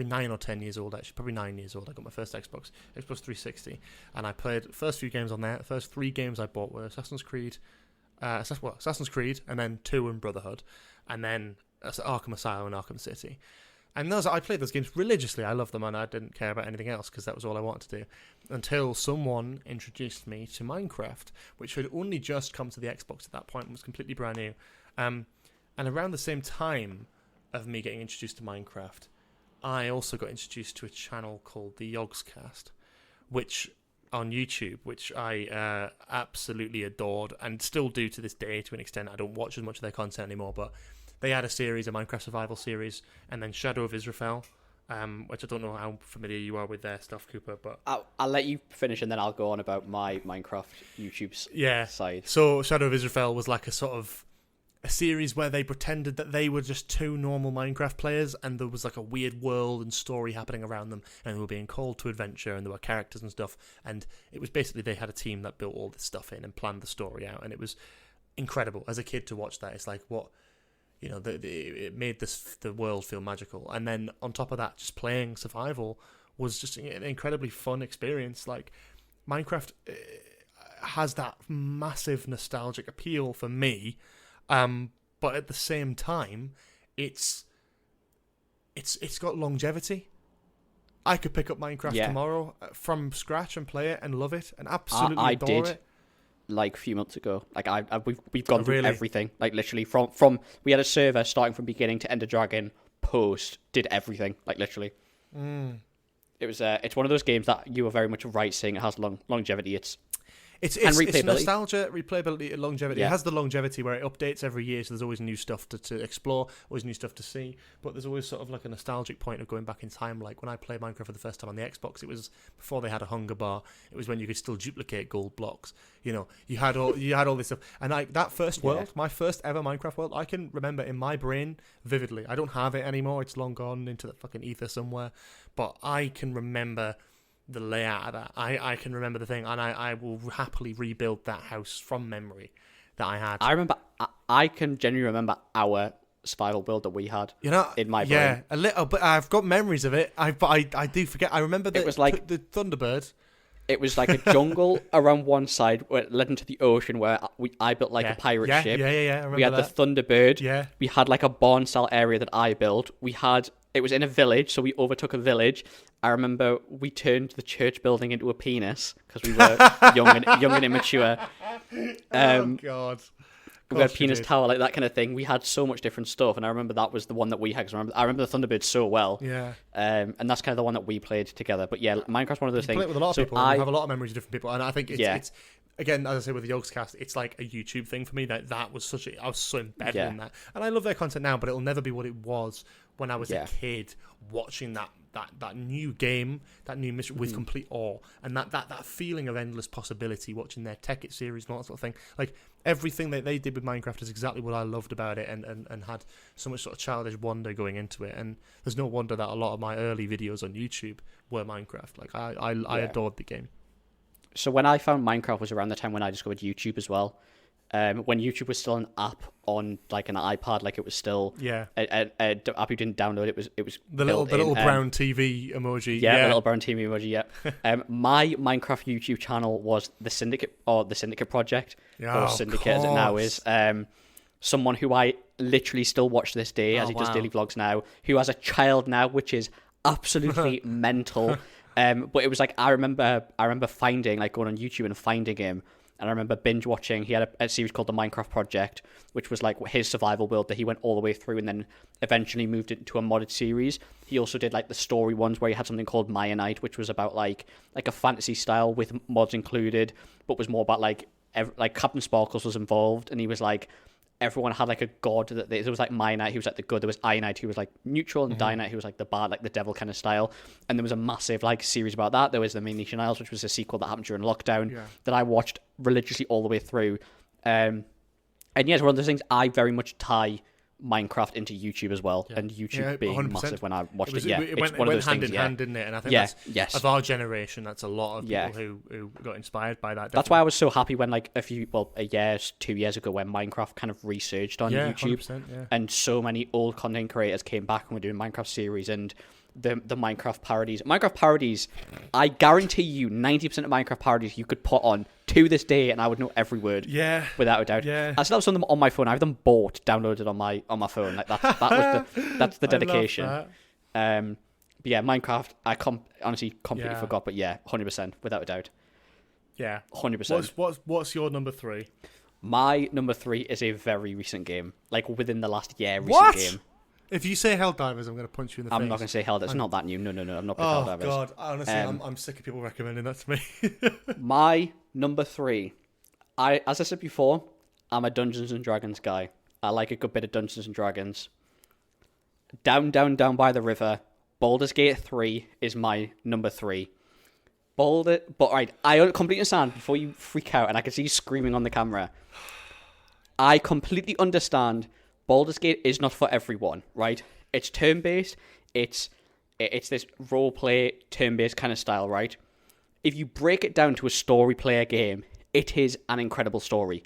9 or 10 years old, actually. Probably 9 years old. I got my first Xbox 360. And I played the first few games on there. The first 3 games I bought were Assassin's Creed, and then 2 and Brotherhood. And then Arkham Asylum and Arkham City. And I played those games religiously. I loved them, and I didn't care about anything else because that was all I wanted to do. Until someone introduced me to Minecraft, which had only just come to the Xbox at that point and was completely brand new. And around the same time of me getting introduced to Minecraft, I also got introduced to a channel called the Yogscast, which on YouTube, which I absolutely adored and still do to this day to an extent. I don't watch as much of their content anymore, but they had a Minecraft survival series, and then Shadow of Israel, which I don't know how familiar you are with their stuff, Cooper, but I'll let you finish and then I'll go on about my Minecraft YouTube side. So Shadow of Israel was like a sort of a series where they pretended that they were just 2 normal Minecraft players, and there was like a weird world and story happening around them, and they were being called to adventure, and there were characters and stuff, and it was basically they had a team that built all this stuff in and planned the story out, and it was incredible as a kid to watch that. It's like, what, it made the world feel magical. And then on top of that, just playing survival was just an incredibly fun experience. Like, Minecraft has that massive nostalgic appeal for me, but at the same time, it's got longevity. I could pick up Minecraft tomorrow from scratch and play it and love it and absolutely adore it. Like a few months ago, we've gone through everything. Like literally from we had a server starting from beginning to Ender Dragon, did everything. Like literally, It was it's one of those games that you were very much right saying it has longevity. It's replayability. nostalgia, replayability, and longevity. Yeah. It has the longevity where it updates every year, so there's always new stuff to explore, always new stuff to see. But there's always sort of like a nostalgic point of going back in time. Like when I played Minecraft for the first time on the Xbox, it was before they had a hunger bar. It was when you could still duplicate gold blocks. You know, you had all this stuff. And that first world, my first ever Minecraft world, I can remember in my brain vividly. I don't have it anymore. It's long gone into the fucking ether somewhere. But I can remember the layout of that. I can remember the thing, and I will happily rebuild that house from memory that I had. I remember. I can genuinely remember our survival build that we had. In my brain. Yeah, a little, but I've got memories of it. I do forget. I remember that it was like the Thunderbird. It was like a jungle around one side where it led into the ocean where I built like a pirate ship. Yeah. I remember we had that. the Thunderbird. Yeah. We had like a barn style area that I built. It was in a village, so we overtook a village. I remember we turned the church building into a penis because we were young and immature. Oh God. We had penis tower, like that kind of thing. We had so much different stuff, and I remember that was the one that we had. Cause I remember the Thunderbird so well. Yeah. And that's kind of the one that we played together. But yeah, Minecraft's one of those things. Play it with a lot of people. I have a lot of memories of different people, and I think it's again, as I say with the Yogscast, it's like a YouTube thing for me. That was I was so embedded in that, and I love their content now, but it'll never be what it was when I was a kid watching that new game, that new mission with complete awe, and that feeling of endless possibility watching their Tekkit series and all that sort of thing. Like everything that they did with Minecraft is exactly what I loved about it, and had so much sort of childish wonder going into it. And there's no wonder that a lot of my early videos on YouTube were Minecraft. Like I adored the game. So when I found Minecraft was around the time when I discovered YouTube as well. When YouTube was still an app on like an iPad, like it was still an app you didn't download. It was the little brown TV emoji. Yeah, the little brown TV emoji. Yeah. My Minecraft YouTube channel was the Syndicate Project, or Syndicate as it now is. Someone who I literally still watch to this day as he does daily vlogs now, who has a child now, which is absolutely mental. But it was like I remember finding, like, going on YouTube and finding him. And I remember binge watching. He had a series called The Minecraft Project, which was like his survival build that he went all the way through and then eventually moved it into a modded series. He also did like the story ones where he had something called Mayanite, which was about like a fantasy style with mods included, but was more about like Captain Sparkles was involved, and he was like, everyone had like a god that there was like Mayanite, he was like the good, there was Ionite, who was like neutral, and Dynite, who was like the bad, like the devil kind of style. And there was a massive like series about that. There was the Venetian Isles, which was a sequel that happened during lockdown that I watched religiously all the way through. And yeah, it's one of those things. I very much tie Minecraft into YouTube as well, and YouTube being 100%. massive when I watched it. It went hand in hand, didn't it? And I think of our generation, that's a lot of people who got inspired by that. Definitely. That's why I was so happy when like a year, 2 years ago, when Minecraft kind of resurged on YouTube, 100%, and so many old content creators came back and were doing Minecraft series and the Minecraft parodies. Minecraft parodies, I guarantee you 90% of Minecraft parodies you could put on to this day and I would know every word. Yeah. Without a doubt. Yeah. I still have some of them on my phone. I have them bought, downloaded on my phone. Like that's the dedication. I love that. But yeah, Minecraft, I honestly completely forgot, but yeah, 100%, without a doubt. Yeah. 100%. What's your number 3? My number 3 is a very recent game. Like within the last year, What? game. If you say Helldivers, I'm going to punch you in the face. I'm not going to say Helldivers. It's not that new. No. I'm not playing Helldivers. Oh, God. Honestly, I'm sick of people recommending that to me. My number 3. As I said before, I'm a Dungeons & Dragons guy. I like a good bit of Dungeons & Dragons. Down by the river, Baldur's Gate 3 is my number 3. But right, I completely understand, before you freak out, and I can see you screaming on the camera, I completely understand Baldur's Gate is not for everyone, right? It's turn-based, it's this role-play, turn-based kind of style, right? If you break it down to a story player game, it is an incredible story.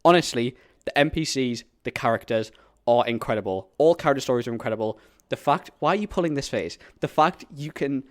Honestly, the NPCs, the characters are incredible. All character stories are incredible. Why are you pulling this face? The fact you can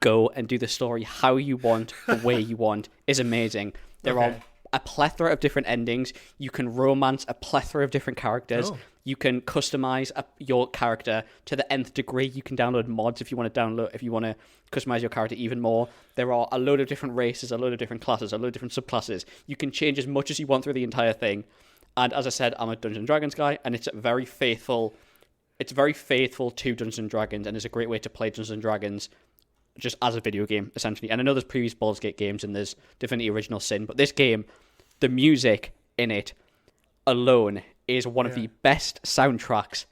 go and do the story how you want, the way you want, is amazing. There are a plethora of different endings. You can romance a plethora of different characters. You can customize your character to the nth degree. You can download mods if you want to customize your character even more. There are a load of different races, a load of different classes, a load of different subclasses. You can change as much as you want through the entire thing. And as I said, I'm a Dungeons & Dragons guy, and it's very faithful. It's very faithful to Dungeons & Dragons, and it's a great way to play Dungeons & Dragons just as a video game, essentially. And I know there's previous Baldur's Gate games and there's Divinity Original Sin, but this game, the music in it alone is one of the best soundtracks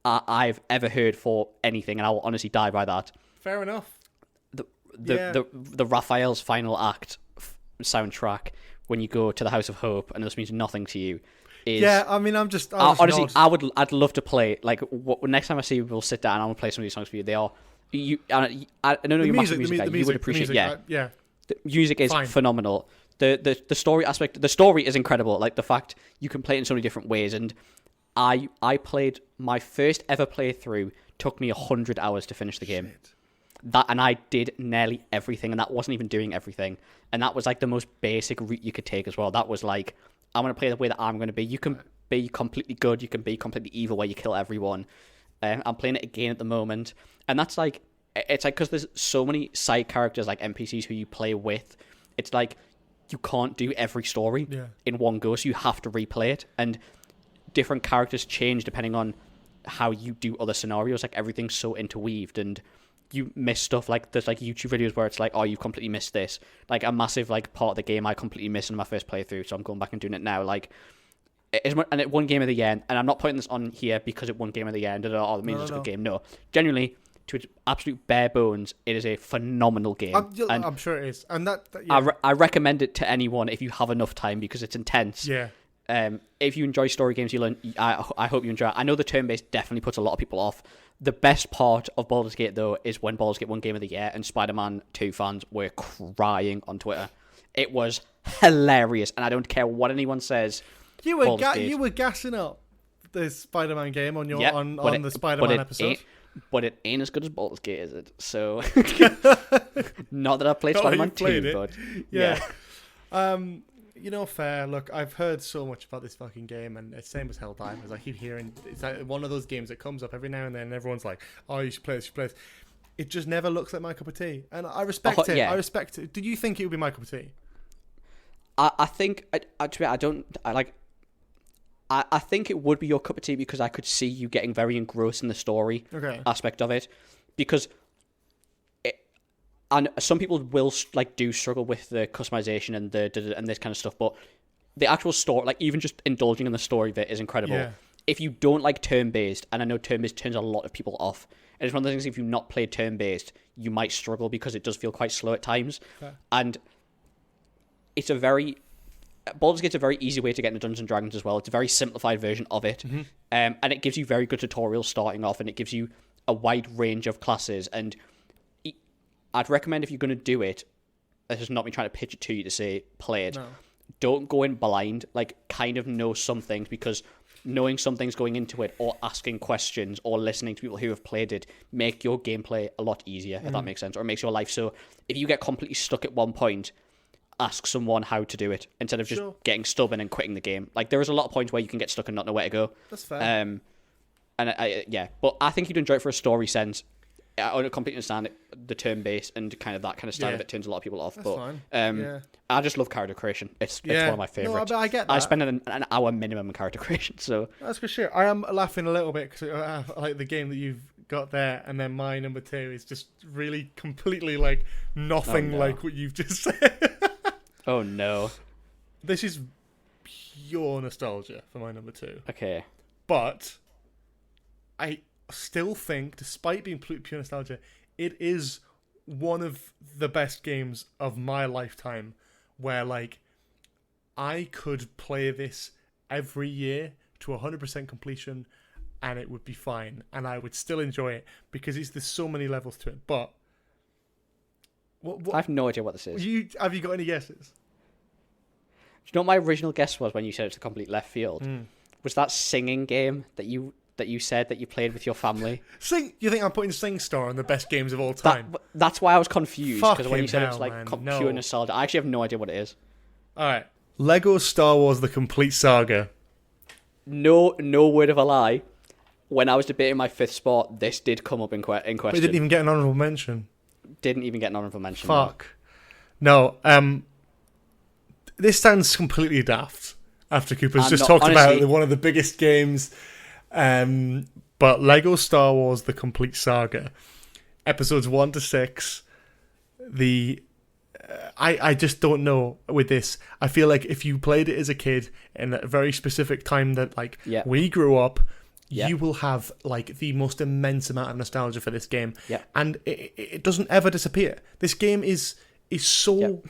I've ever heard for anything, and I will honestly die by that. Fair enough. The Raphael's final act soundtrack when you go to the House of Hope and this means nothing to you is... Yeah, I mean, honestly, I'd love to play, like, next time I see you, we'll sit down and I'll play some of these songs for you. They are... I don't know you're a massive music guy. You would appreciate... Yeah. The music is phenomenal. The story aspect... The story is incredible. Like, the fact you can play it in so many different ways, and I played... My first ever playthrough took me 100 hours to finish the game. And I did nearly everything, and that wasn't even doing everything. And that was like the most basic route you could take as well. That was like, I'm going to play the way that I'm going to be. You can be completely good, you can be completely evil where you kill everyone. I'm playing it again at the moment. And that's like, it's like, because there's so many side characters, like NPCs who you play with, it's like, you can't do every story in one go, so you have to replay it. And different characters change depending on how you do other scenarios. Like, everything's so interweaved, and you miss stuff. Like, there's like YouTube videos where it's like, oh, you completely missed this. Like, a massive like part of the game I completely missed in my first playthrough, so I'm going back and doing it now. Like, and it won Game of the Year, and I'm not putting this on here because it won Game of the Year and oh, it means it's a good game. No, genuinely, to its absolute bare bones, it is a phenomenal game. I'm sure it is, and I recommend it to anyone if you have enough time, because it's intense. Yeah. If you enjoy story games, I hope you enjoy it. I know the turn-based definitely puts a lot of people off. The best part of Baldur's Gate, though, is when Baldur's Gate won Game of the Year and Spider-Man 2 fans were crying on Twitter. It was hilarious, and I don't care what anyone says. You were gassing up the Spider-Man game on the Spider-Man episode. But it ain't as good as Baldur's Gate, is it? So, not that I've played Spider-Man 2, but yeah. You know, fair. Look, I've heard so much about this fucking game, and it's same as Helldivers. I keep hearing it's like one of those games that comes up every now and then, and everyone's like, "Oh, you should play this. You should play this." It just never looks like my cup of tea, and I respect it. Yeah. I respect it. Did you think it would be my cup of tea? I think I think it would be your cup of tea, because I could see you getting very engrossed in the story aspect of it, because. And some people will do struggle with the customization and and this kind of stuff, but the actual story, like even just indulging in the story of it, is incredible. Yeah. If you don't like turn-based, and I know turn-based turns a lot of people off, and it's one of the things, if you've not played turn-based, you might struggle because it does feel quite slow at times. Okay. And it's Baldur's Gate's a very easy way to get into Dungeons & Dragons as well. It's a very simplified version of it, and it gives you very good tutorials starting off, and it gives you a wide range of classes, and I'd recommend, if you're going to do it, this is not me trying to pitch it to you to say play it. No. Don't go in blind. Like, kind of know some things, because knowing some things going into it, or asking questions, or listening to people who have played it, make your gameplay a lot easier, if that makes sense, or it makes your life so. If you get completely stuck at one point, ask someone how to do it instead of just getting stubborn and quitting the game. Like, there is a lot of points where you can get stuck and not know where to go. That's fair. But I think you'd enjoy it for a story sense. I completely understand it, the turn-based and kind of that kind of style of it turns a lot of people off. That's fine. I just love character creation. It's one of my favourites. No, I get that. I spend an hour minimum in character creation. So that's for sure. I am laughing a little bit because I like the game that you've got there, and then my number 2 is just really completely like nothing like what you've just said. Oh no. This is pure nostalgia for my number 2. Okay. But I still think, despite being pure nostalgia, it is one of the best games of my lifetime, where like I could play this every year to 100% completion and it would be fine, and I would still enjoy it, because there's so many levels to it. But I have no idea what this is. Have you got any guesses? Do you know what my original guess was when you said it's a complete left field? Was that singing game that you said that you played with your family? You think I'm putting SingStar on the best games of all time? That's why I was confused, because when you said it's like pure nostalgia, I actually have no idea what it is. Alright. Lego Star Wars The Complete Saga. No word of a lie. When I was debating my 5th spot, this did come up in question. But it didn't even get an honourable mention. Didn't even get an honourable mention. Fuck. No. This sounds completely daft after Cooper's just talked about one of the biggest games. But Lego Star Wars The Complete Saga, episodes 1 to 6, the I just don't know with this. I feel like if you played it as a kid in a very specific time that like we grew up, you will have like the most immense amount of nostalgia for this game, and it doesn't ever disappear. This game is so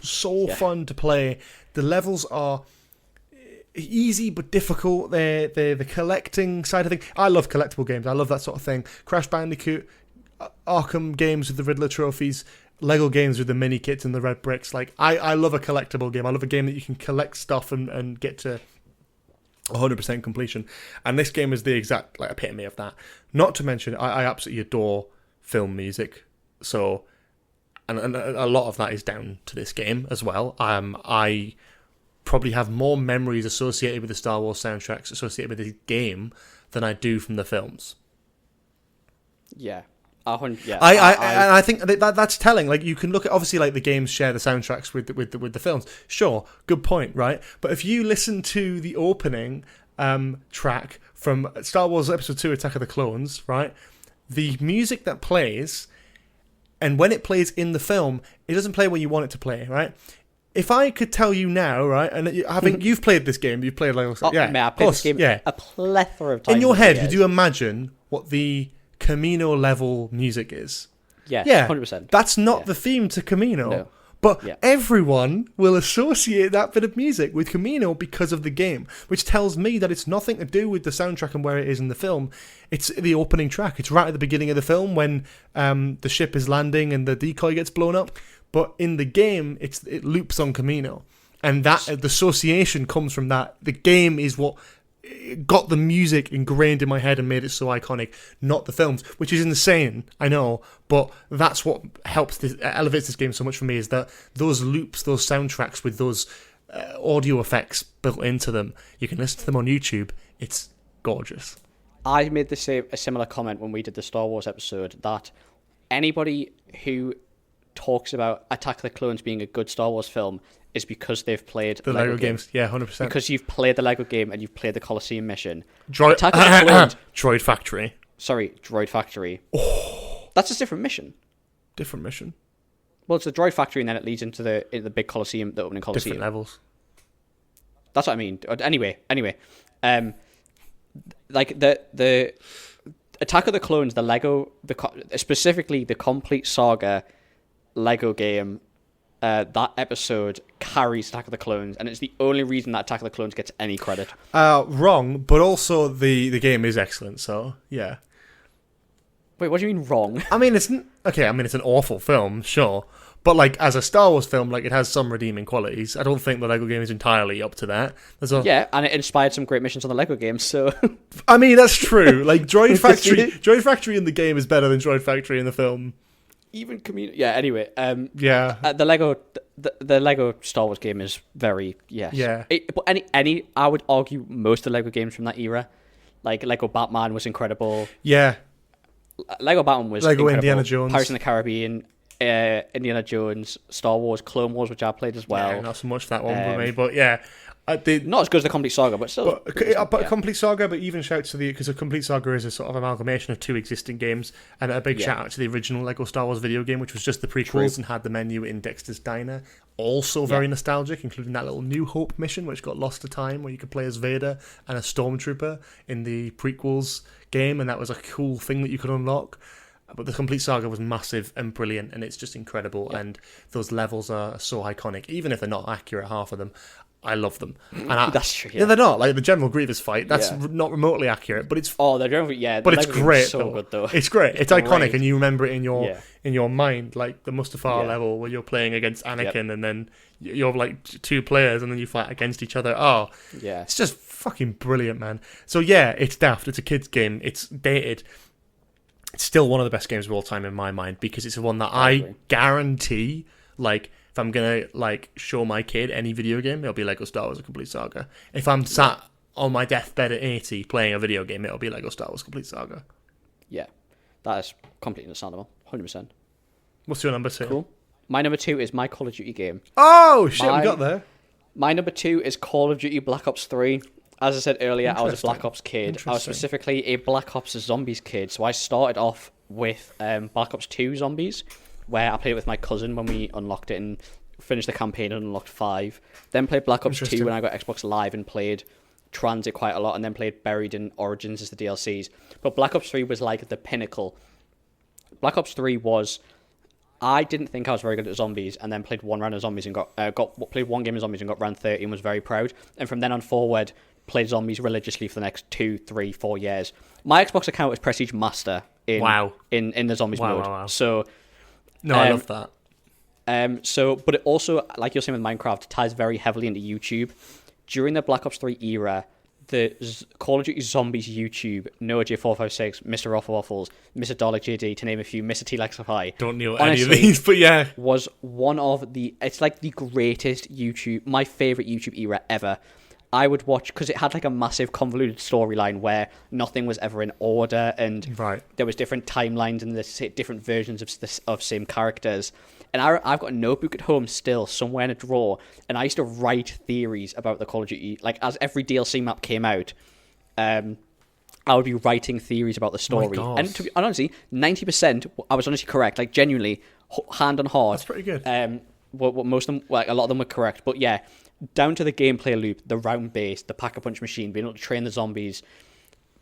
fun to play. The levels are easy but difficult. They're the collecting side of things. I love collectible games. I love that sort of thing. Crash Bandicoot, Arkham games with the Riddler trophies, Lego games with the mini kits and the red bricks. Like I love a collectible game. I love a game that you can collect stuff and get to 100% completion. And this game is the exact like epitome of that. Not to mention, I absolutely adore film music. So, and a lot of that is down to this game as well. I probably have more memories associated with the Star Wars soundtracks associated with this game than I do from the films. Yeah. I think that's telling. Like you can look at obviously like the games share the soundtracks with the films. Sure, good point, right? But if you listen to the opening track from Star Wars Episode 2: Attack of the Clones, right? The music that plays, and when it plays in the film, it doesn't play when you want it to play, right? If I could tell you now, right, and you've played this game, you've played like I played this game a plethora of times. In your head, could you imagine what the Camino level music is? Yeah, 100%. That's not the theme to Camino. No. But everyone will associate that bit of music with Camino because of the game, which tells me that it's nothing to do with the soundtrack and where it is in the film. It's the opening track. It's right at the beginning of the film when the ship is landing and the decoy gets blown up. But in the game, it loops on Camino. And that the association comes from that. The game is what got the music ingrained in my head and made it so iconic, not the films, which is insane, I know, but that's what elevates this game so much for me, is that those loops, those soundtracks with those audio effects built into them, you can listen to them on YouTube. It's gorgeous. I made a similar comment when we did the Star Wars episode, that anybody who talks about Attack of the Clones being a good Star Wars film is because they've played the Lego games. Yeah, 100%. Because you've played the Lego game and you've played the Colosseum mission. Attack of the Clones. Droid Factory. Sorry, Droid Factory. Oh. That's a different mission. Different mission? Well, it's the Droid Factory and then it leads into the big Colosseum, the opening Colosseum. Different levels. That's what I mean. Anyway. Like the Attack of the Clones, the Lego, specifically the Complete Saga Lego game, that episode carries Attack of the Clones, and it's the only reason that Attack of the Clones gets any credit. Wrong, but also the game is excellent, so yeah. Wait, what do you mean wrong? I mean, it's an awful film, sure, but like as a Star Wars film, like it has some redeeming qualities. I don't think the Lego game is entirely up to that. Yeah, and it inspired some great missions on the Lego game, so... I mean, that's true. Like Droid Factory in the game is better than Droid Factory in the film. Even community, anyway, the Lego Star Wars game is very but I would argue most of the Lego games from that era, like Lego Batman was incredible. Lego Batman was Lego incredible. Indiana Jones, Pirates in the Caribbean, Indiana Jones, Star Wars, Clone Wars, which I played as well. Yeah, not so much that one for me, but yeah. Not as good as the Complete Saga, but still. But Complete Saga, but even shout to because a Complete Saga is a sort of amalgamation of two existing games, and a big shout out to the original Lego Star Wars video game, which was just the prequels and had the menu in Dexter's Diner. Also very nostalgic, including that little New Hope mission, which got lost to time, where you could play as Vader and a Stormtrooper in the prequels game, and that was a cool thing that you could unlock. But the Complete Saga was massive and brilliant, and it's just incredible, and those levels are so iconic, even if they're not accurate, half of them. I love them. And that's true. Yeah, they're not. Like the General Grievous fight, that's not remotely accurate, but it's... Oh, the General... Yeah, but it's great, so good, though. It's great. It's iconic, and you remember it in your mind, like the Mustafar level where you're playing against Anakin, and then you're like two players, and then you fight against each other. Oh, yeah. It's just fucking brilliant, man. So yeah, it's daft. It's a kid's game. It's dated. It's still one of the best games of all time in my mind, because it's one that I guarantee, like... If I'm going to like show my kid any video game, it'll be Lego Star Wars: A Complete Saga. If I'm sat on my deathbed at 80 playing a video game, it'll be Lego Star Wars: Complete Saga. Yeah, that is completely understandable. 100%. What's your number 2? Cool. My number 2 is my Call of Duty game. Oh, shit, we got there. My number 2 is Call of Duty Black Ops 3. As I said earlier, I was a Black Ops kid. I was specifically a Black Ops Zombies kid. So I started off with Black Ops 2 Zombies, where I played it with my cousin when we unlocked it and finished the campaign and unlocked 5. Then played Black Ops 2 when I got Xbox Live and played Transit quite a lot, and then played Buried and Origins as the DLCs. But Black Ops 3 was like the pinnacle. Black Ops 3 was... I didn't think I was very good at zombies, and then played one round of zombies and played one game of zombies and got round 30 and was very proud. And from then on forward, played zombies religiously for the next 2, 3, 4 years. My Xbox account is Prestige Master in the zombies mode. Wow. So, I love that. But it also, like you're saying with Minecraft, ties very heavily into YouTube. During the Black Ops 3 era, the Call of Duty Zombies YouTube, NoahJ456, Mr. Waffles, Mr. Dalek JD, to name a few, Mr. T-Lexify. Don't know any of these, but yeah. Was one of it's like the greatest YouTube, my favourite YouTube era ever. I would watch, because it had like a massive convoluted storyline where nothing was ever in order, and there was different timelines and there's different versions of same characters. And I've got a notebook at home still, somewhere in a drawer, and I used to write theories about the Call of Duty. Like, as every DLC map came out, I would be writing theories about the story. And honestly, 90%, I was honestly correct. Like, genuinely, hand on heart. That's pretty good. Most of them, like, a lot of them were correct. But yeah, down to the gameplay loop, the round base, the pack-a-punch machine, being able to train the zombies,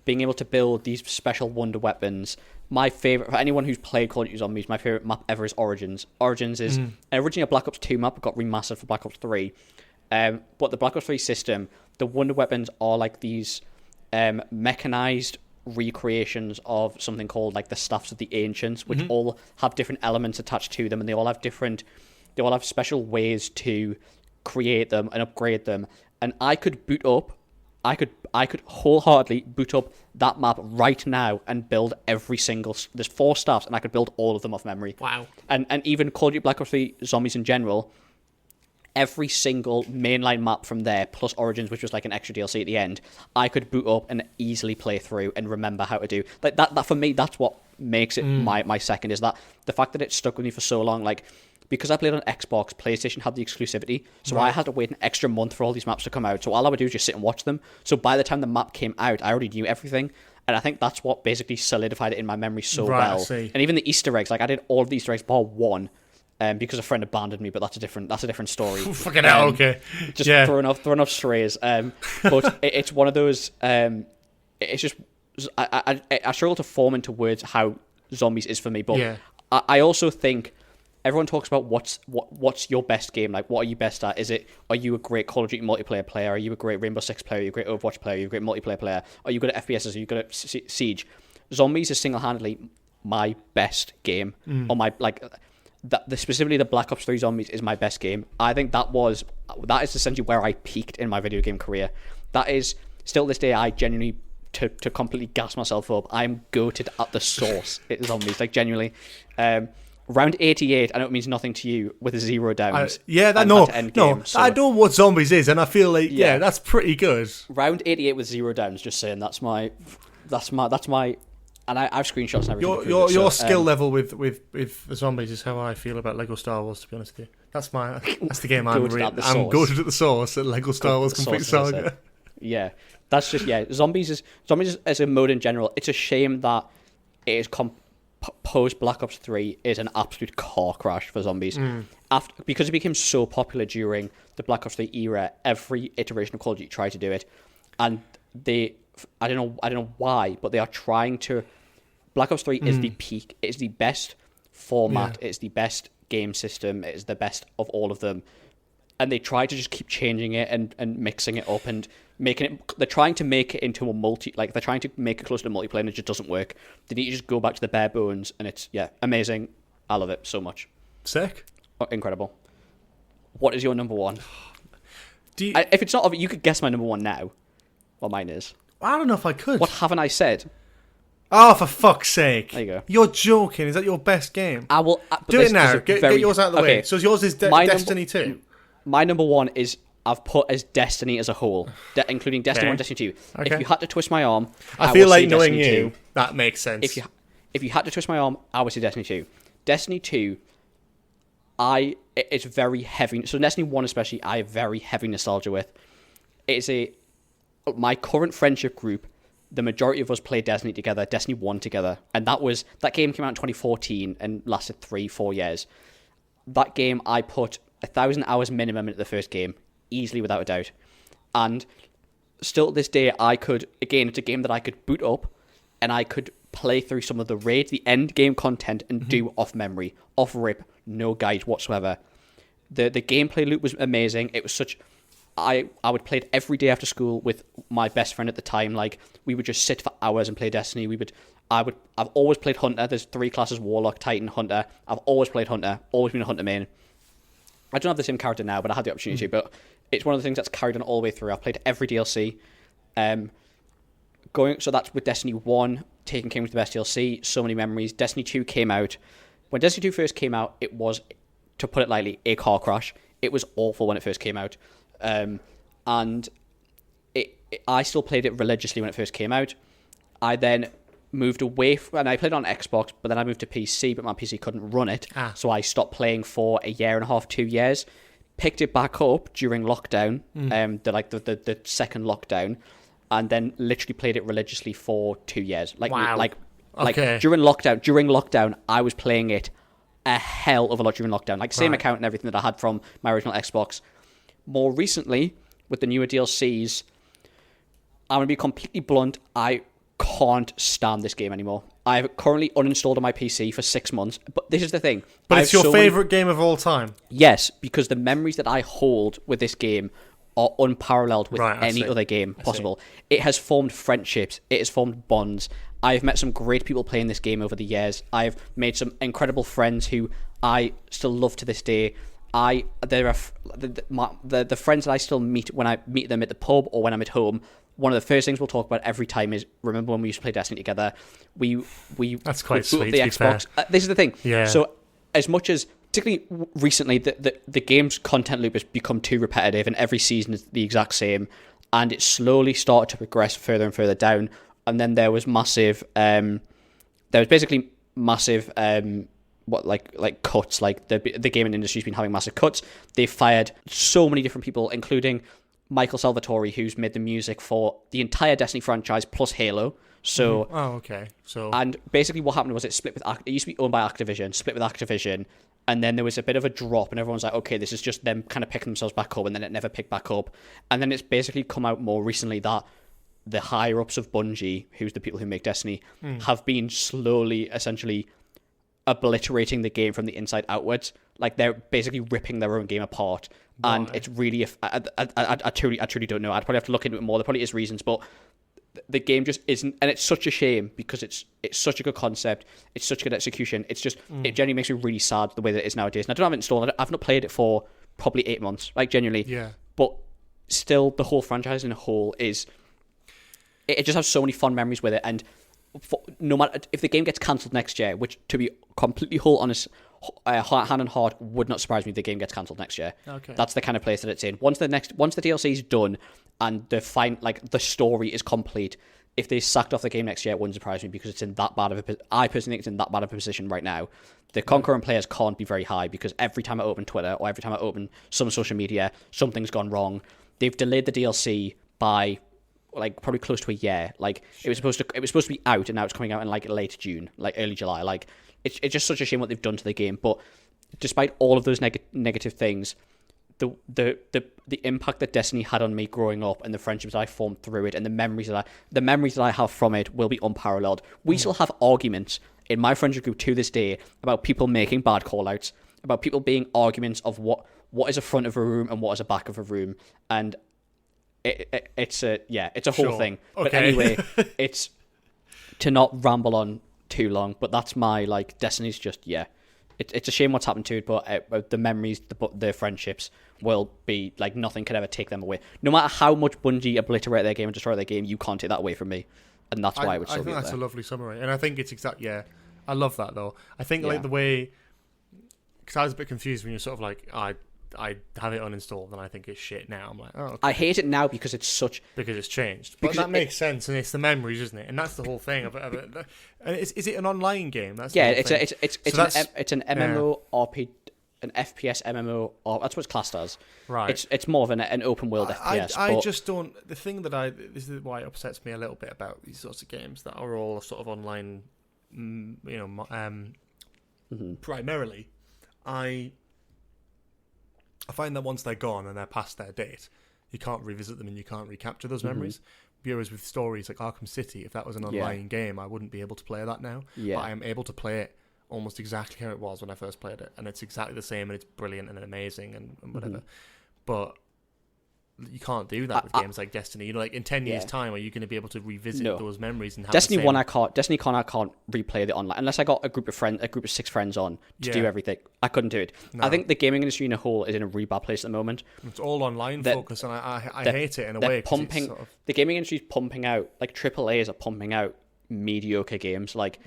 being able to build these special wonder weapons. My favourite, for anyone who's played Call of Duty Zombies, my favourite map ever is Origins. Origins is originally a Black Ops 2 map, got remastered for Black Ops 3. But the Black Ops 3 system, the wonder weapons are like these mechanised recreations of something called like the Staffs of the Ancients, which all have different elements attached to them, and they all have special ways to create them and upgrade them. And I could wholeheartedly boot up that map right now and build every single... There's 4 staffs, and I could build all of them off memory. Wow. And even Call of Duty Black Ops 3 Zombies in general, every single mainline map from there, plus Origins, which was like an extra DLC at the end, I could boot up and easily play through and remember how to do. Like that for me, that's what makes it my second, is that the fact that it stuck with me for so long. Like, because I played on Xbox, PlayStation had the exclusivity, so I had to wait an extra month for all these maps to come out. So all I would do is just sit and watch them. So by the time the map came out, I already knew everything. And I think that's what basically solidified it in my memory so well. And even the Easter eggs, like I did all of the Easter eggs bar one, because a friend abandoned me, but that's a different story. Fucking hell, okay. Just throwing off strays. But it's one of those. It's just I struggle to form into words how Zombies is for me. But I also think. Everyone talks about what's your best game, like what are you best at? Are you a great Call of Duty multiplayer player? Are you a great Rainbow Six player? Are you a great Overwatch player? Are you a great multiplayer player? Are you good at FPSs? Are you good at Siege? Zombies is single-handedly my best game, or my specifically the Black Ops 3 Zombies is my best game. I think that is essentially where I peaked in my video game career. That is still this day I genuinely to completely gas myself up. I'm goated at the source. It's Zombies, like genuinely. Round 88, I know it means nothing to you, with 0 downs. I know what Zombies is, and I feel like that's pretty good. Round 88 with 0 downs. Just saying, that's my, and I've screenshots and everything. Your skill level with Zombies is how I feel about Lego Star Wars. To be honest with you, that's the game I'm goated at the source at Lego Star Wars Complete Saga. Yeah, that's just Zombies as a mode in general. It's a shame that it is post Black Ops 3 is an absolute car crash for Zombies. Because it became so popular during the Black Ops 3 era, every iteration of Call of Duty tried to do it, and I don't know why, but they are trying to. Black Ops 3 is the peak. It's the best format. It's the best game system. It's the best of all of them, and they try to just keep changing it and mixing it up and making it. They're trying to make it into a they're trying to make it close to multiplayer, and it just doesn't work. They need to just go back to the bare bones, and it's amazing. I love it so much. Sick. Oh, incredible. What is your number one? If it's not, you could guess my number one now. What mine is. I don't know if I could. What haven't I said? Oh, for fuck's sake. There you go. You're joking. Is that your best game? I will. Do it now. Get yours out of the way. So yours is Destiny 2. My number one is I've put as Destiny as a whole, including Destiny 1 and Destiny 2. Okay. If you had to twist my arm, I feel like knowing you, 2. That makes sense. If you had to twist my arm, I would say Destiny 2. Destiny 2, it's very heavy. So Destiny 1 especially, I have very heavy nostalgia with. My current friendship group, the majority of us played Destiny together, Destiny 1 together, and that game came out in 2014 and lasted 3-4 years. That game, I put 1,000 hours minimum into the first game, easily without a doubt. And still to this day, it's a game that I could boot up, and I could play through some of the raids, the end game content, and do off memory, off rip, no guide whatsoever. The gameplay loop was amazing. It was I would play it every day after school with my best friend at the time. Like, we would just sit for hours and play Destiny. I've always played Hunter. There's 3 classes: Warlock, Titan, Hunter. I've always played Hunter. Always been a Hunter main. I don't have the same character now, but I had the opportunity to. But it's one of the things that's carried on all the way through. I've played every DLC. So that's with Destiny 1, Taken King was the best DLC. So many memories. Destiny 2 came out. When Destiny 2 first came out, it was, to put it lightly, a car crash. It was awful when it first came out. And I still played it religiously when it first came out. I then moved away and I played it on Xbox, but then I moved to PC, but my PC couldn't run it. So I stopped playing for a year and a half, 2 years. Picked it back up during lockdown, the second lockdown, and then literally played it religiously for 2 years. Wow. During lockdown, I was playing it a hell of a lot during lockdown. Like, same account and everything that I had from my original Xbox. More recently, with the newer DLCs, I'm going to be completely blunt, I can't stand this game anymore. I've currently uninstalled on my PC for 6 months, but this is the thing. But it's your favourite game of all time? Yes, because the memories that I hold with this game are unparalleled with any other game possible. It has formed friendships. It has formed bonds. I've met some great people playing this game over the years. I've made some incredible friends who I still love to this day. The friends that I still meet when I meet them at the pub or when I'm at home, one of the first things we'll talk about every time is, remember when we used to play Destiny together? That's quite sweet. The Xbox. This is the thing. Yeah. So as much as, particularly recently, the game's content loop has become too repetitive, and every season is the exact same, and it slowly started to progress further and further down. And then there was massive. Cuts, like the gaming industry's been having massive cuts. They fired so many different people, including Michael Salvatore, who's made the music for the entire Destiny franchise plus Halo. So, and basically what happened was it split with. It used to be owned by Activision, split with Activision, and then there was a bit of a drop, and everyone's like, okay, this is just them kind of picking themselves back up, and then it never picked back up, and then it's basically come out more recently that the higher ups of Bungie, who's the people who make Destiny, have been slowly, essentially, obliterating the game from the inside outwards. Like, they're basically ripping their own game apart. Why? And it's really, I truly don't know. I'd probably have to look into it more. There probably is reasons, but the game just isn't, and it's such a shame because it's such a good concept. It's such good execution. It's just, it genuinely makes me really sad the way that it is nowadays. And I don't have it installed. I've not played it for probably 8 months, like, genuinely. Yeah. But still, the whole franchise in a whole is, it just has so many fond memories with it. And no matter if the game gets cancelled next year, which, to be completely honest, hand on heart, would not surprise me if the game gets cancelled next year. Okay. That's the kind of place that it's in. Once the DLC is done and the story is complete, if they sacked off the game next year, it wouldn't surprise me because it's in that bad of a. I personally think it's in that bad of a position right now. The concurrent players can't be very high because every time I open Twitter or every time I open some social media, something's gone wrong. They've delayed the DLC by, like, probably close to a year. Like, it was supposed to be out, and now it's coming out in, like, late June, like early July. Like, it's just such a shame what they've done to the game. But despite all of those negative things, the impact that Destiny had on me growing up, and the friendships I formed through it, and the memories that I have from it will be unparalleled. We still have arguments in my friendship group to this day about people making bad call-outs, about people being arguments of what is a front of a room and what is a back of a room, and it's a whole thing. Okay. But anyway, it's to not ramble on too long, but that's my, like, Destiny's just, it's a shame what's happened to it, but the memories, the friendships will be, like, nothing can ever take them away. No matter how much Bungie obliterate their game and destroy their game, you can't take that away from me, and that's why I would still be there. I think that's a lovely summary, and I think it's I love that, though. I think, like, the way, because I was a bit confused when you're sort of like, I have it uninstalled and I think it's shit now. I'm like, oh, okay. I hate it now because it's changed. But that makes sense, and it's the memories, isn't it? And that's the whole thing of it. And is it an online game? That's it's an MMORPG. an FPS MMO, or that's what it's classed as. Right. It's more of an open world FPS. I just don't. The thing that this is why it upsets me a little bit about these sorts of games that are all sort of online, primarily. I find that once they're gone and they're past their date, you can't revisit them and you can't recapture those memories. Whereas with stories like Arkham City, if that was an online game, I wouldn't be able to play that now. Yeah. But I am able to play it almost exactly how it was when I first played it, and it's exactly the same, and it's brilliant and amazing and whatever. But you can't do that with games like Destiny. You know, like in 10 years' time, are you going to be able to revisit those memories and have Destiny the same... 1? I can't. Destiny I can't replay the online unless I got a group of 6 friends on to do everything. I couldn't do it. No. I think the gaming industry in a whole is in a really bad place at the moment. It's all online focus, and I hate it in a way. The gaming industry is pumping out, like AAAs are pumping out mediocre games, like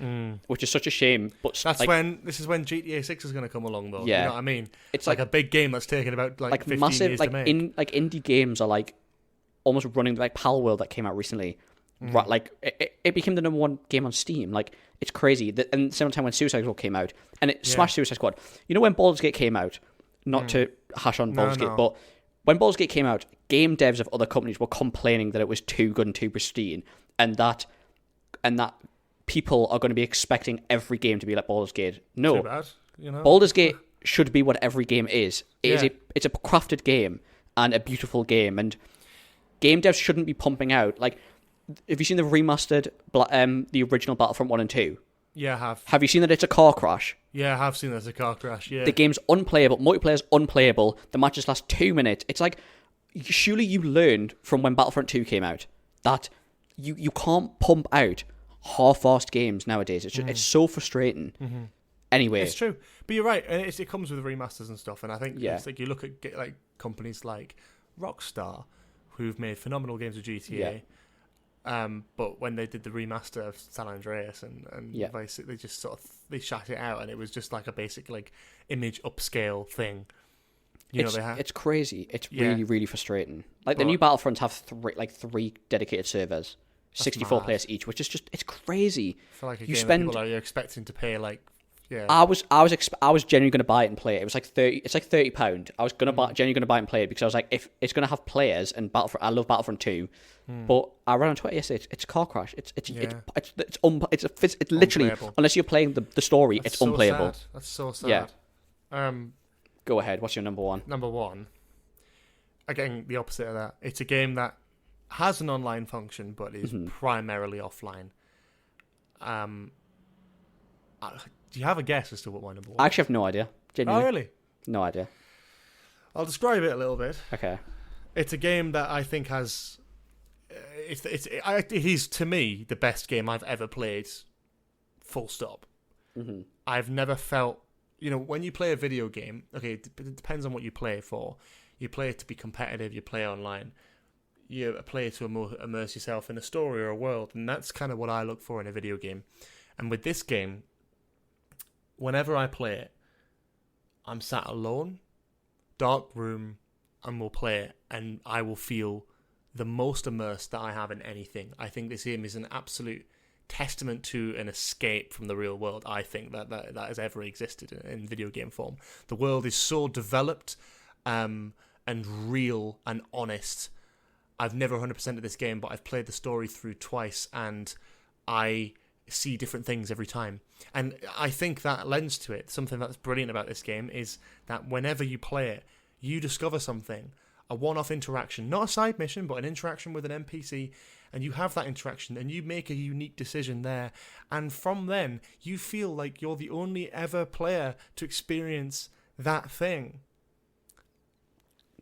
which is such a shame. But that's when GTA 6 is going to come along, though. Yeah, you know what I mean. It's like a big game that's taken about like 15 massive, years like to make. Indie games are like almost running like Pal World that came out recently. Right, like it became the number 1 game on Steam. Like it's crazy. And same time when Suicide Squad came out, and it smashed Suicide Squad. You know when Baldur's Gate came out? Not to hash on Baldur's Gate, but when Baldur's Gate came out, game devs of other companies were complaining that it was too good and too pristine, and that people are going to be expecting every game to be like Baldur's Gate. No, too bad, you know? Baldur's Gate should be what every game is. It's a crafted game and a beautiful game, and game devs shouldn't be pumping out like. Have you seen the remastered, the original Battlefront 1 and 2? Yeah, I have. Have you seen that it's a car crash? Yeah, I have seen that it's a car crash, yeah. The game's unplayable. Multiplayer's unplayable. The matches last 2 minutes. It's like, surely you learned from when Battlefront 2 came out that you can't pump out half-assed games nowadays. It's so frustrating. Anyway. It's true. But you're right. And it comes with remasters and stuff. And I think it's like you look at like companies like Rockstar, who've made phenomenal games with GTA. Yeah. But when they did the remaster of San Andreas and basically just sort of they shot it out, and it was just like a basic like image upscale thing. It's crazy. It's really, really frustrating. Like the new Battlefronts have 3 dedicated servers, 64 players each, which is just it's crazy. For like a game that people are expecting to pay like. Yeah. I was genuinely going to buy it and play it. It was like 30. It's like £30. I was genuinely going to buy it and play it because I was like, if it's going to have players and Battlefront, I love Battlefront 2. But I ran on Twitter yesterday. It's a car crash. It's literally unless you're playing the story, it's unplayable. Sad. That's so sad. Yeah. Go ahead. What's your number 1? Number 1. Again, the opposite of that. It's a game that has an online function but is primarily offline. Do you have a guess as to what my number 1 is? I actually have no idea. Genuinely. Oh, really? No idea. I'll describe it a little bit. Okay. It's a game that I think has... It is, to me, the best game I've ever played, full stop. I've never felt... when you play a video game, okay, it depends on what you play it for. You play it to be competitive, you play online. You play it to immerse yourself in a story or a world, and that's kind of what I look for in a video game. And with this game... whenever I play it, I'm sat alone, dark room, and we'll play it, and I will feel the most immersed that I have in anything. I think this game is an absolute testament to an escape from the real world. I think that has ever existed in video game form. The world is so developed and real and honest. I've never 100%ed this game, but I've played the story through twice, and I see different things every time. And I think that lends to it. Something that's brilliant about this game is that whenever you play it, you discover something, a one-off interaction, not a side mission, but an interaction with an NPC, and you have that interaction, and you make a unique decision there. And from then, you feel like you're the only ever player to experience that thing.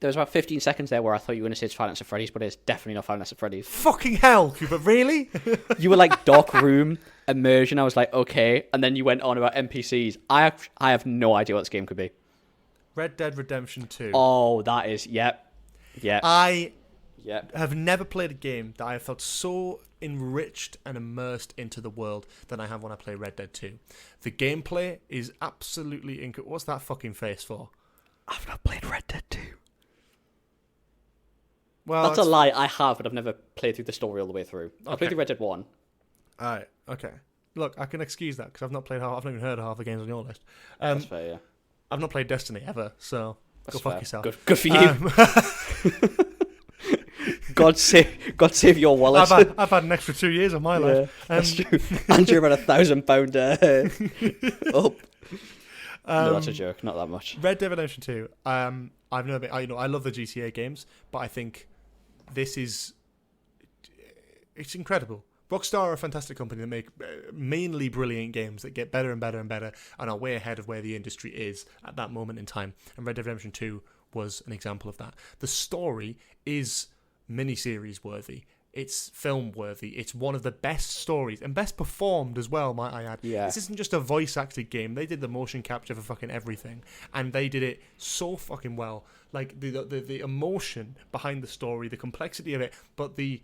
There was about 15 seconds there where I thought you were going to say it's Five Nights at Freddy's, but it's definitely not Five Nights at Freddy's. Fucking hell, Cooper, really? You were like dark room, immersion. I was like, okay. And then you went on about NPCs. I have no idea what this game could be. Red Dead Redemption 2. Oh, that is, yep. I have never played a game that I have felt so enriched and immersed into the world than I have when I play Red Dead 2. The gameplay is absolutely What's that fucking face for? I've not played Red Dead 2. Well, that's a lie. I have, but I've never played through the story all the way through. I played through Red Dead 1. Alright, okay. Look, I can excuse that because I've not even heard of half the games on your list. That's fair, yeah. I've not played Destiny ever, so That's go fuck fair. yourself. Good for you. God save your wallet. I've had an extra 2 years of my life. That's true. And you're about £1,000 up. No, that's a joke. Not that much. Red Dead Redemption 2. I've never been. I love the GTA games, but I think this is. It's incredible. Rockstar are a fantastic company that make mainly brilliant games that get better and better and better and are way ahead of where the industry is at that moment in time. And Red Dead Redemption 2 was an example of that. The story is miniseries worthy. It's film worthy. It's one of the best stories and best performed as well, might I add. Yeah. This isn't just a voice acted game. They did the motion capture for fucking everything, and they did it so fucking well. Like the emotion behind the story, the complexity of it, but the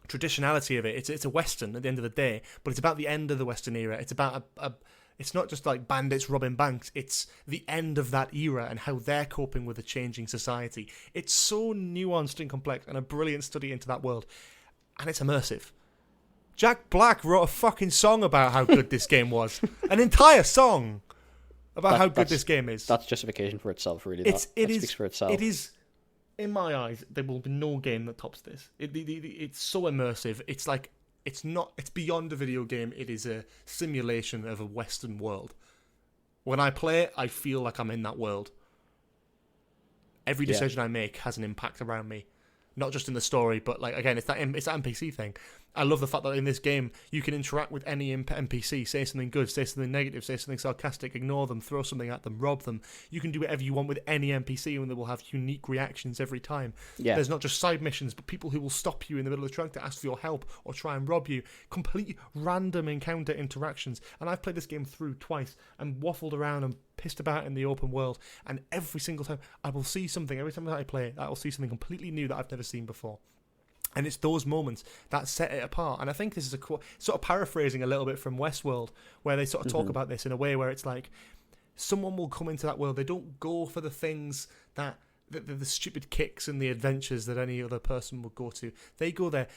traditionality of it. It's a Western at the end of the day, but it's about the end of the Western era. It's about it's not just like bandits robbing banks. It's the end of that era and how they're coping with a changing society. It's so nuanced and complex and a brilliant study into that world. And it's immersive. Jack Black wrote a fucking song about how good this game was. An entire song about how good this game is. That's justification for itself, really. That speaks for itself. It is, in my eyes, there will be no game that tops this. It's so immersive. It's like, it's beyond a video game. It is a simulation of a Western world. When I play it, I feel like I'm in that world. Every decision I make has an impact around me. Not just in the story, but like again, it's that NPC thing. I love the fact that in this game you can interact with any NPC, say something good, say something negative, say something sarcastic, ignore them, throw something at them, rob them. You can do whatever you want with any NPC, and they will have unique reactions every time. Yeah. There's not just side missions, but people who will stop you in the middle of the track to ask for your help or try and rob you. Complete random encounter interactions. And I've played this game through twice and waffled around and pissed about in the open world, and every single time I will see something. Every time that I play it, I will see something completely new that I've never seen before. And it's those moments that set it apart. And I think this is sort of paraphrasing a little bit from Westworld, where they sort of talk about this in a way where it's like someone will come into that world. They don't go for the things that the stupid kicks and the adventures that any other person would go to. They go there.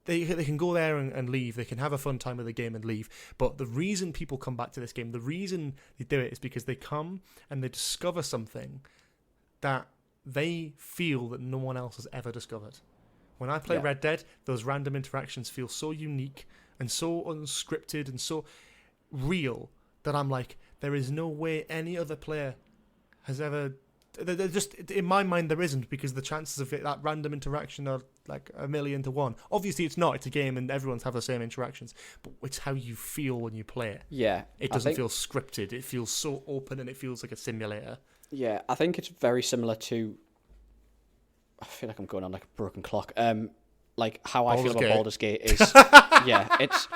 They can go there and leave. They can have a fun time with the game and leave. But the reason people come back to this game, the reason they do it is because they come and they discover something that they feel that no one else has ever discovered. When I play Red Dead, those random interactions feel so unique and so unscripted and so real that I'm like, there is no way any other player has ever... They're just, in my mind, there isn't, because the chances of that random interaction are like 1,000,000 to 1. Obviously, it's not. It's a game and everyone's have the same interactions, but it's how you feel when you play it. Yeah. It doesn't feel scripted. It feels so open and it feels like a simulator. Yeah, I think it's very similar to... I feel like I'm going on like a broken clock. Like how I feel about Baldur's Gate is... yeah, it's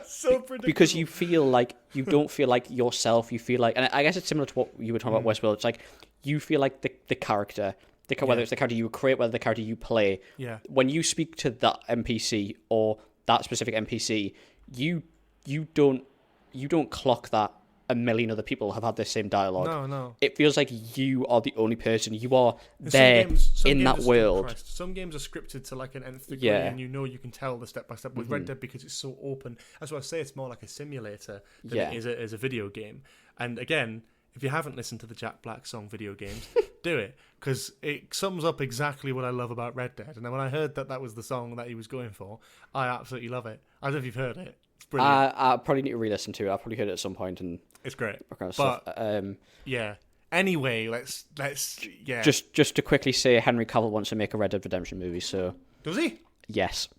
so predictable. Because you feel like you don't feel like yourself. You feel like, and I guess it's similar to what you were talking about Westworld. It's like you feel like the character, whether it's the character you create, whether the character you play. Yeah. When you speak to that NPC or that specific NPC, you don't clock that 1,000,000 other people have had this same dialogue. No. It feels like you are the only person. You are there in that world. Some games are scripted to like an nth degree, and you can tell the step by step. With Red Dead, because it's so open, that's why I say it's more like a simulator than it is as a video game. And again, if you haven't listened to the Jack Black song Video Games, do it, because it sums up exactly what I love about Red Dead. And then when I heard that was the song that he was going for, I absolutely love it. I don't know if you've heard it. It's brilliant. I probably need to re-listen to it. I probably heard it at some point, and it's great. Kind of but stuff. yeah. Anyway, let's Just to quickly say, Henry Cavill wants to make a Red Dead Redemption movie. So does he? Yes,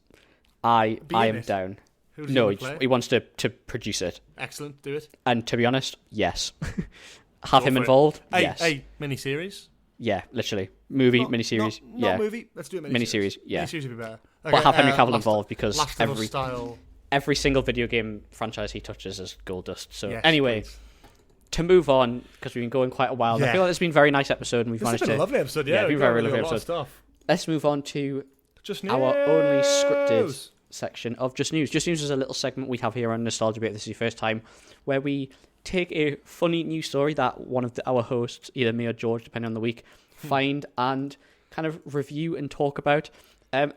I am down. No, he wants to produce it. Excellent, do it. And to be honest, yes, have him involved. Yes, miniseries. Yeah, literally miniseries. Not movie. Let's do a miniseries. Yeah, miniseries would be better. Okay, but have Henry Cavill involved, because every single video game franchise he touches is gold dust. So yes, anyway, please. To move on, because we've been going quite a while. I feel like it's been a very nice episode, and we've managed to... It's been a lovely episode, yeah. It's been a very lovely episode. Stuff. Let's move on to Just News. Our only scripted section of Just News. Just News is a little segment we have here on Nostalgia Bit. This is your first time, where we take a funny news story that one of our hosts, either me or George, depending on the week, find and kind of review and talk about.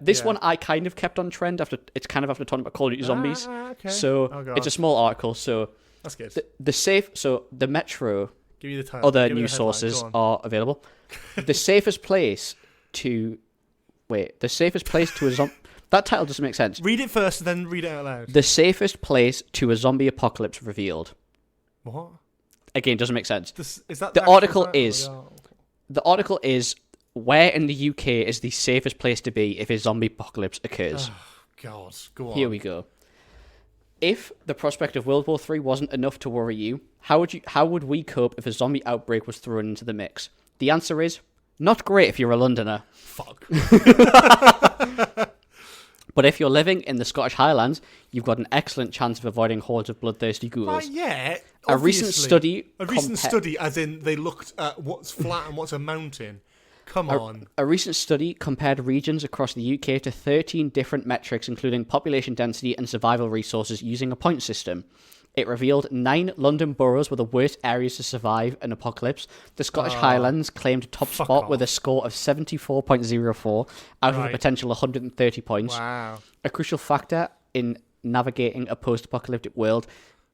This one I kind of kept on trend after talking about Call of Duty Zombies. Okay. So it's a small article, so That's good. The Metro, Give you the title. other Give me news the headline. sources Go on. are available. The safest place to a zombie. That title doesn't make sense. Read it first, and then read it out loud. The safest place to a zombie apocalypse revealed. What? Again, doesn't make sense. Is that The actual article title? is- Yeah, okay. The article is where in the UK is the safest place to be if a zombie apocalypse occurs. God, go on. Here we go. If the prospect of World War III wasn't enough to worry you, how would we cope if a zombie outbreak was thrown into the mix? The answer is not great if you're a Londoner. Fuck. But if you're living in the Scottish Highlands, you've got an excellent chance of avoiding hordes of bloodthirsty ghouls. Right, yeah. A recent study, as in they looked at what's flat and what's a mountain. Come on. A recent study compared regions across the UK to 13 different metrics, including population density and survival resources, using a point system. It revealed 9 London boroughs were the worst areas to survive an apocalypse. The Scottish Highlands claimed top spot with a score of 74.04 out of a potential 130 points. Wow. A crucial factor in navigating a post-apocalyptic world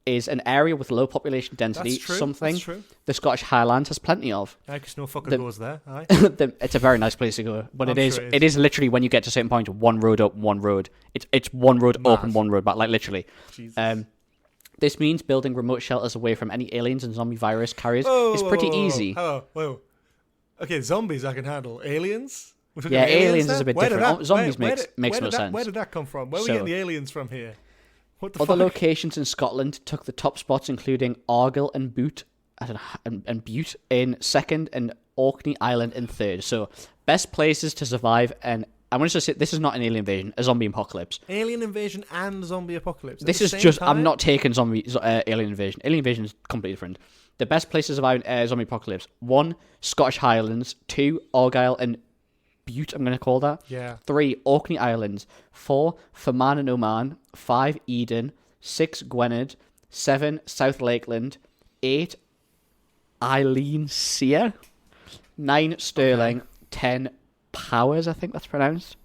is an area with low population density, That's true. something That's true. the Scottish Highlands has plenty of. I guess no fucker goes there. Aye. It's a very nice place to go, but I'm it is sure it is literally when you get to a certain point, one road up, one road. It's one road up and one road back, like literally. Jesus. This means building remote shelters away from any aliens and zombie virus carriers is pretty easy. Whoa. Okay, zombies I can handle. Aliens? We're talking Yeah, about aliens there? is a bit Where did different. that- Zombies where makes did no that- sense. Where did that come from? Where are we So- getting the aliens from here? What the Other fuck? locations in Scotland took the top spots, including Argyll and Bute, and Butte in second, and Orkney Island in third. So, best places to survive. And I want to say this is not an alien invasion, a zombie apocalypse. Alien invasion and zombie apocalypse. at This the is same just time? I'm not taking alien invasion. Alien invasion is completely different. The best places to survive zombie apocalypse: 1, Scottish Highlands; 2, Argyll and Butte. I'm going to call that. Yeah. 3, Orkney Islands; 4, Fermanagh and Oman; 5, Eden; 6, Gwynedd; 7, South Lakeland; 8, Eileen Sear; 9, Stirling; 10, Powers, I think that's pronounced.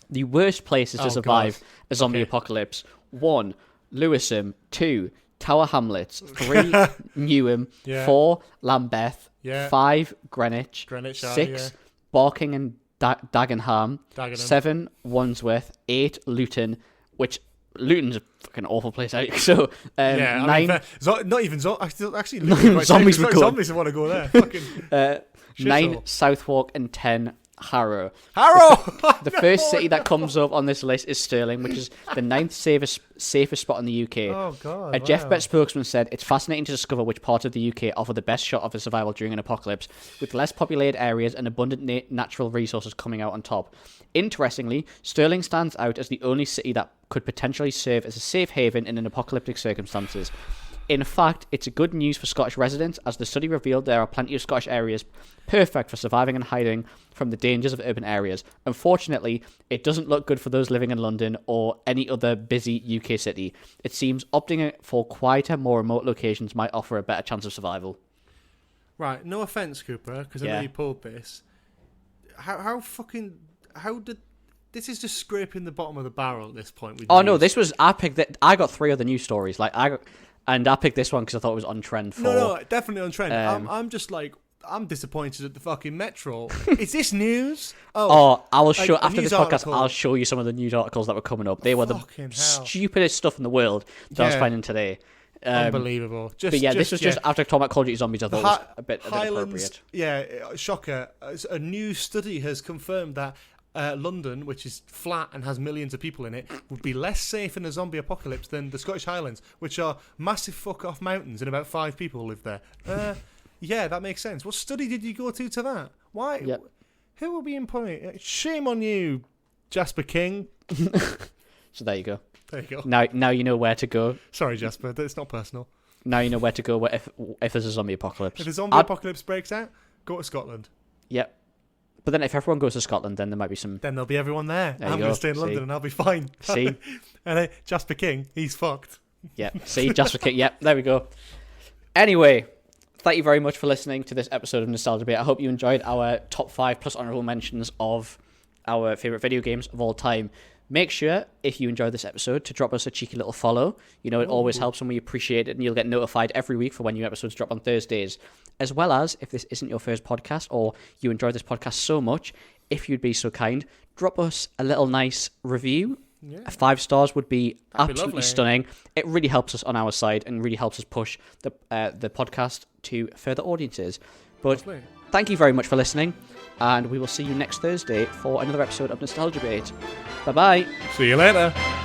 The worst places to survive a zombie apocalypse: 1, Lewisham; 2, Tower Hamlets; 3, Newham; 4, Lambeth; 5, Greenwich; 6, Barking and Dagenham; 7, Wandsworth; 8, Luton, which Luton's a fucking awful place. So 9, not even actually Zombies would go. Zombies want to go there. Fucking 9, shithole. Southwark, and 10, Harrow. Harrow. The first city that comes up on this list is Stirling, which is the 9th safest spot in the UK. Oh god. A Jeff Bet spokesman said, "It's fascinating to discover which parts of the UK offer the best shot of a survival during an apocalypse, with less populated areas and abundant natural resources coming out on top. Interestingly, Stirling stands out as the only city that could potentially serve as a safe haven in an apocalyptic circumstances. In fact, it's a good news for Scottish residents, as the study revealed there are plenty of Scottish areas perfect for surviving and hiding from the dangers of urban areas. Unfortunately, it doesn't look good for those living in London or any other busy UK city. It seems opting for quieter, more remote locations might offer a better chance of survival." Right. No offense, Cooper, because I know Yeah. you pulled this. How did this is just scraping the bottom of the barrel at this point. With Oh no, news. this was I picked that. I got 3 other news stories. I picked this one because I thought it was on trend for. No, definitely on trend. Um, I'm disappointed at the fucking Metro. Is this news? Oh, I will like show a after news this podcast. article. I'll show you some of the news articles that were coming up. They were the Fucking hell. stupidest stuff in the world that I was Yeah. finding today. Unbelievable. Just, But yeah, this was just after talking about Call of Duty Zombies. I thought it was a bit Highlands. appropriate. Yeah, shocker. A new study has confirmed that London, which is flat and has millions of people in it, would be less safe in a zombie apocalypse than the Scottish Highlands, which are massive fuck-off mountains and about 5 people live there. Yeah, that makes sense. What study did you go to that? Why? Yep. Who will be employing? Shame on you, Jasper King. So there you go. There you go. Now you know where to go. Sorry, Jasper. It's not personal. Now you know where to go if there's a zombie apocalypse. If a zombie apocalypse breaks out, go to Scotland. Yep. But then if everyone goes to Scotland, then there might be some. Then there'll be everyone there. There you I'm going go. to stay in See? London and I'll be fine. See? And Jasper King, he's fucked. Yeah. See, just for kick. Yep. There we go. Anyway, thank you very much for listening to this episode of Nostalgia Bait. I hope you enjoyed our top 5 plus honorable mentions of our favorite video games of all time. Make sure, if you enjoyed this episode, to drop us a cheeky little follow. You know, it always helps and we appreciate it, and you'll get notified every week for when new episodes drop on Thursdays. As well as, if this isn't your first podcast or you enjoy this podcast so much, if you'd be so kind, drop us a little nice review. Yeah. 5 stars would be absolutely stunning. It really helps us on our side and really helps us push the podcast to further audiences. But thank you very much for listening, and we will see you next Thursday for another episode of Nostalgia Bait. Bye-bye. See you later.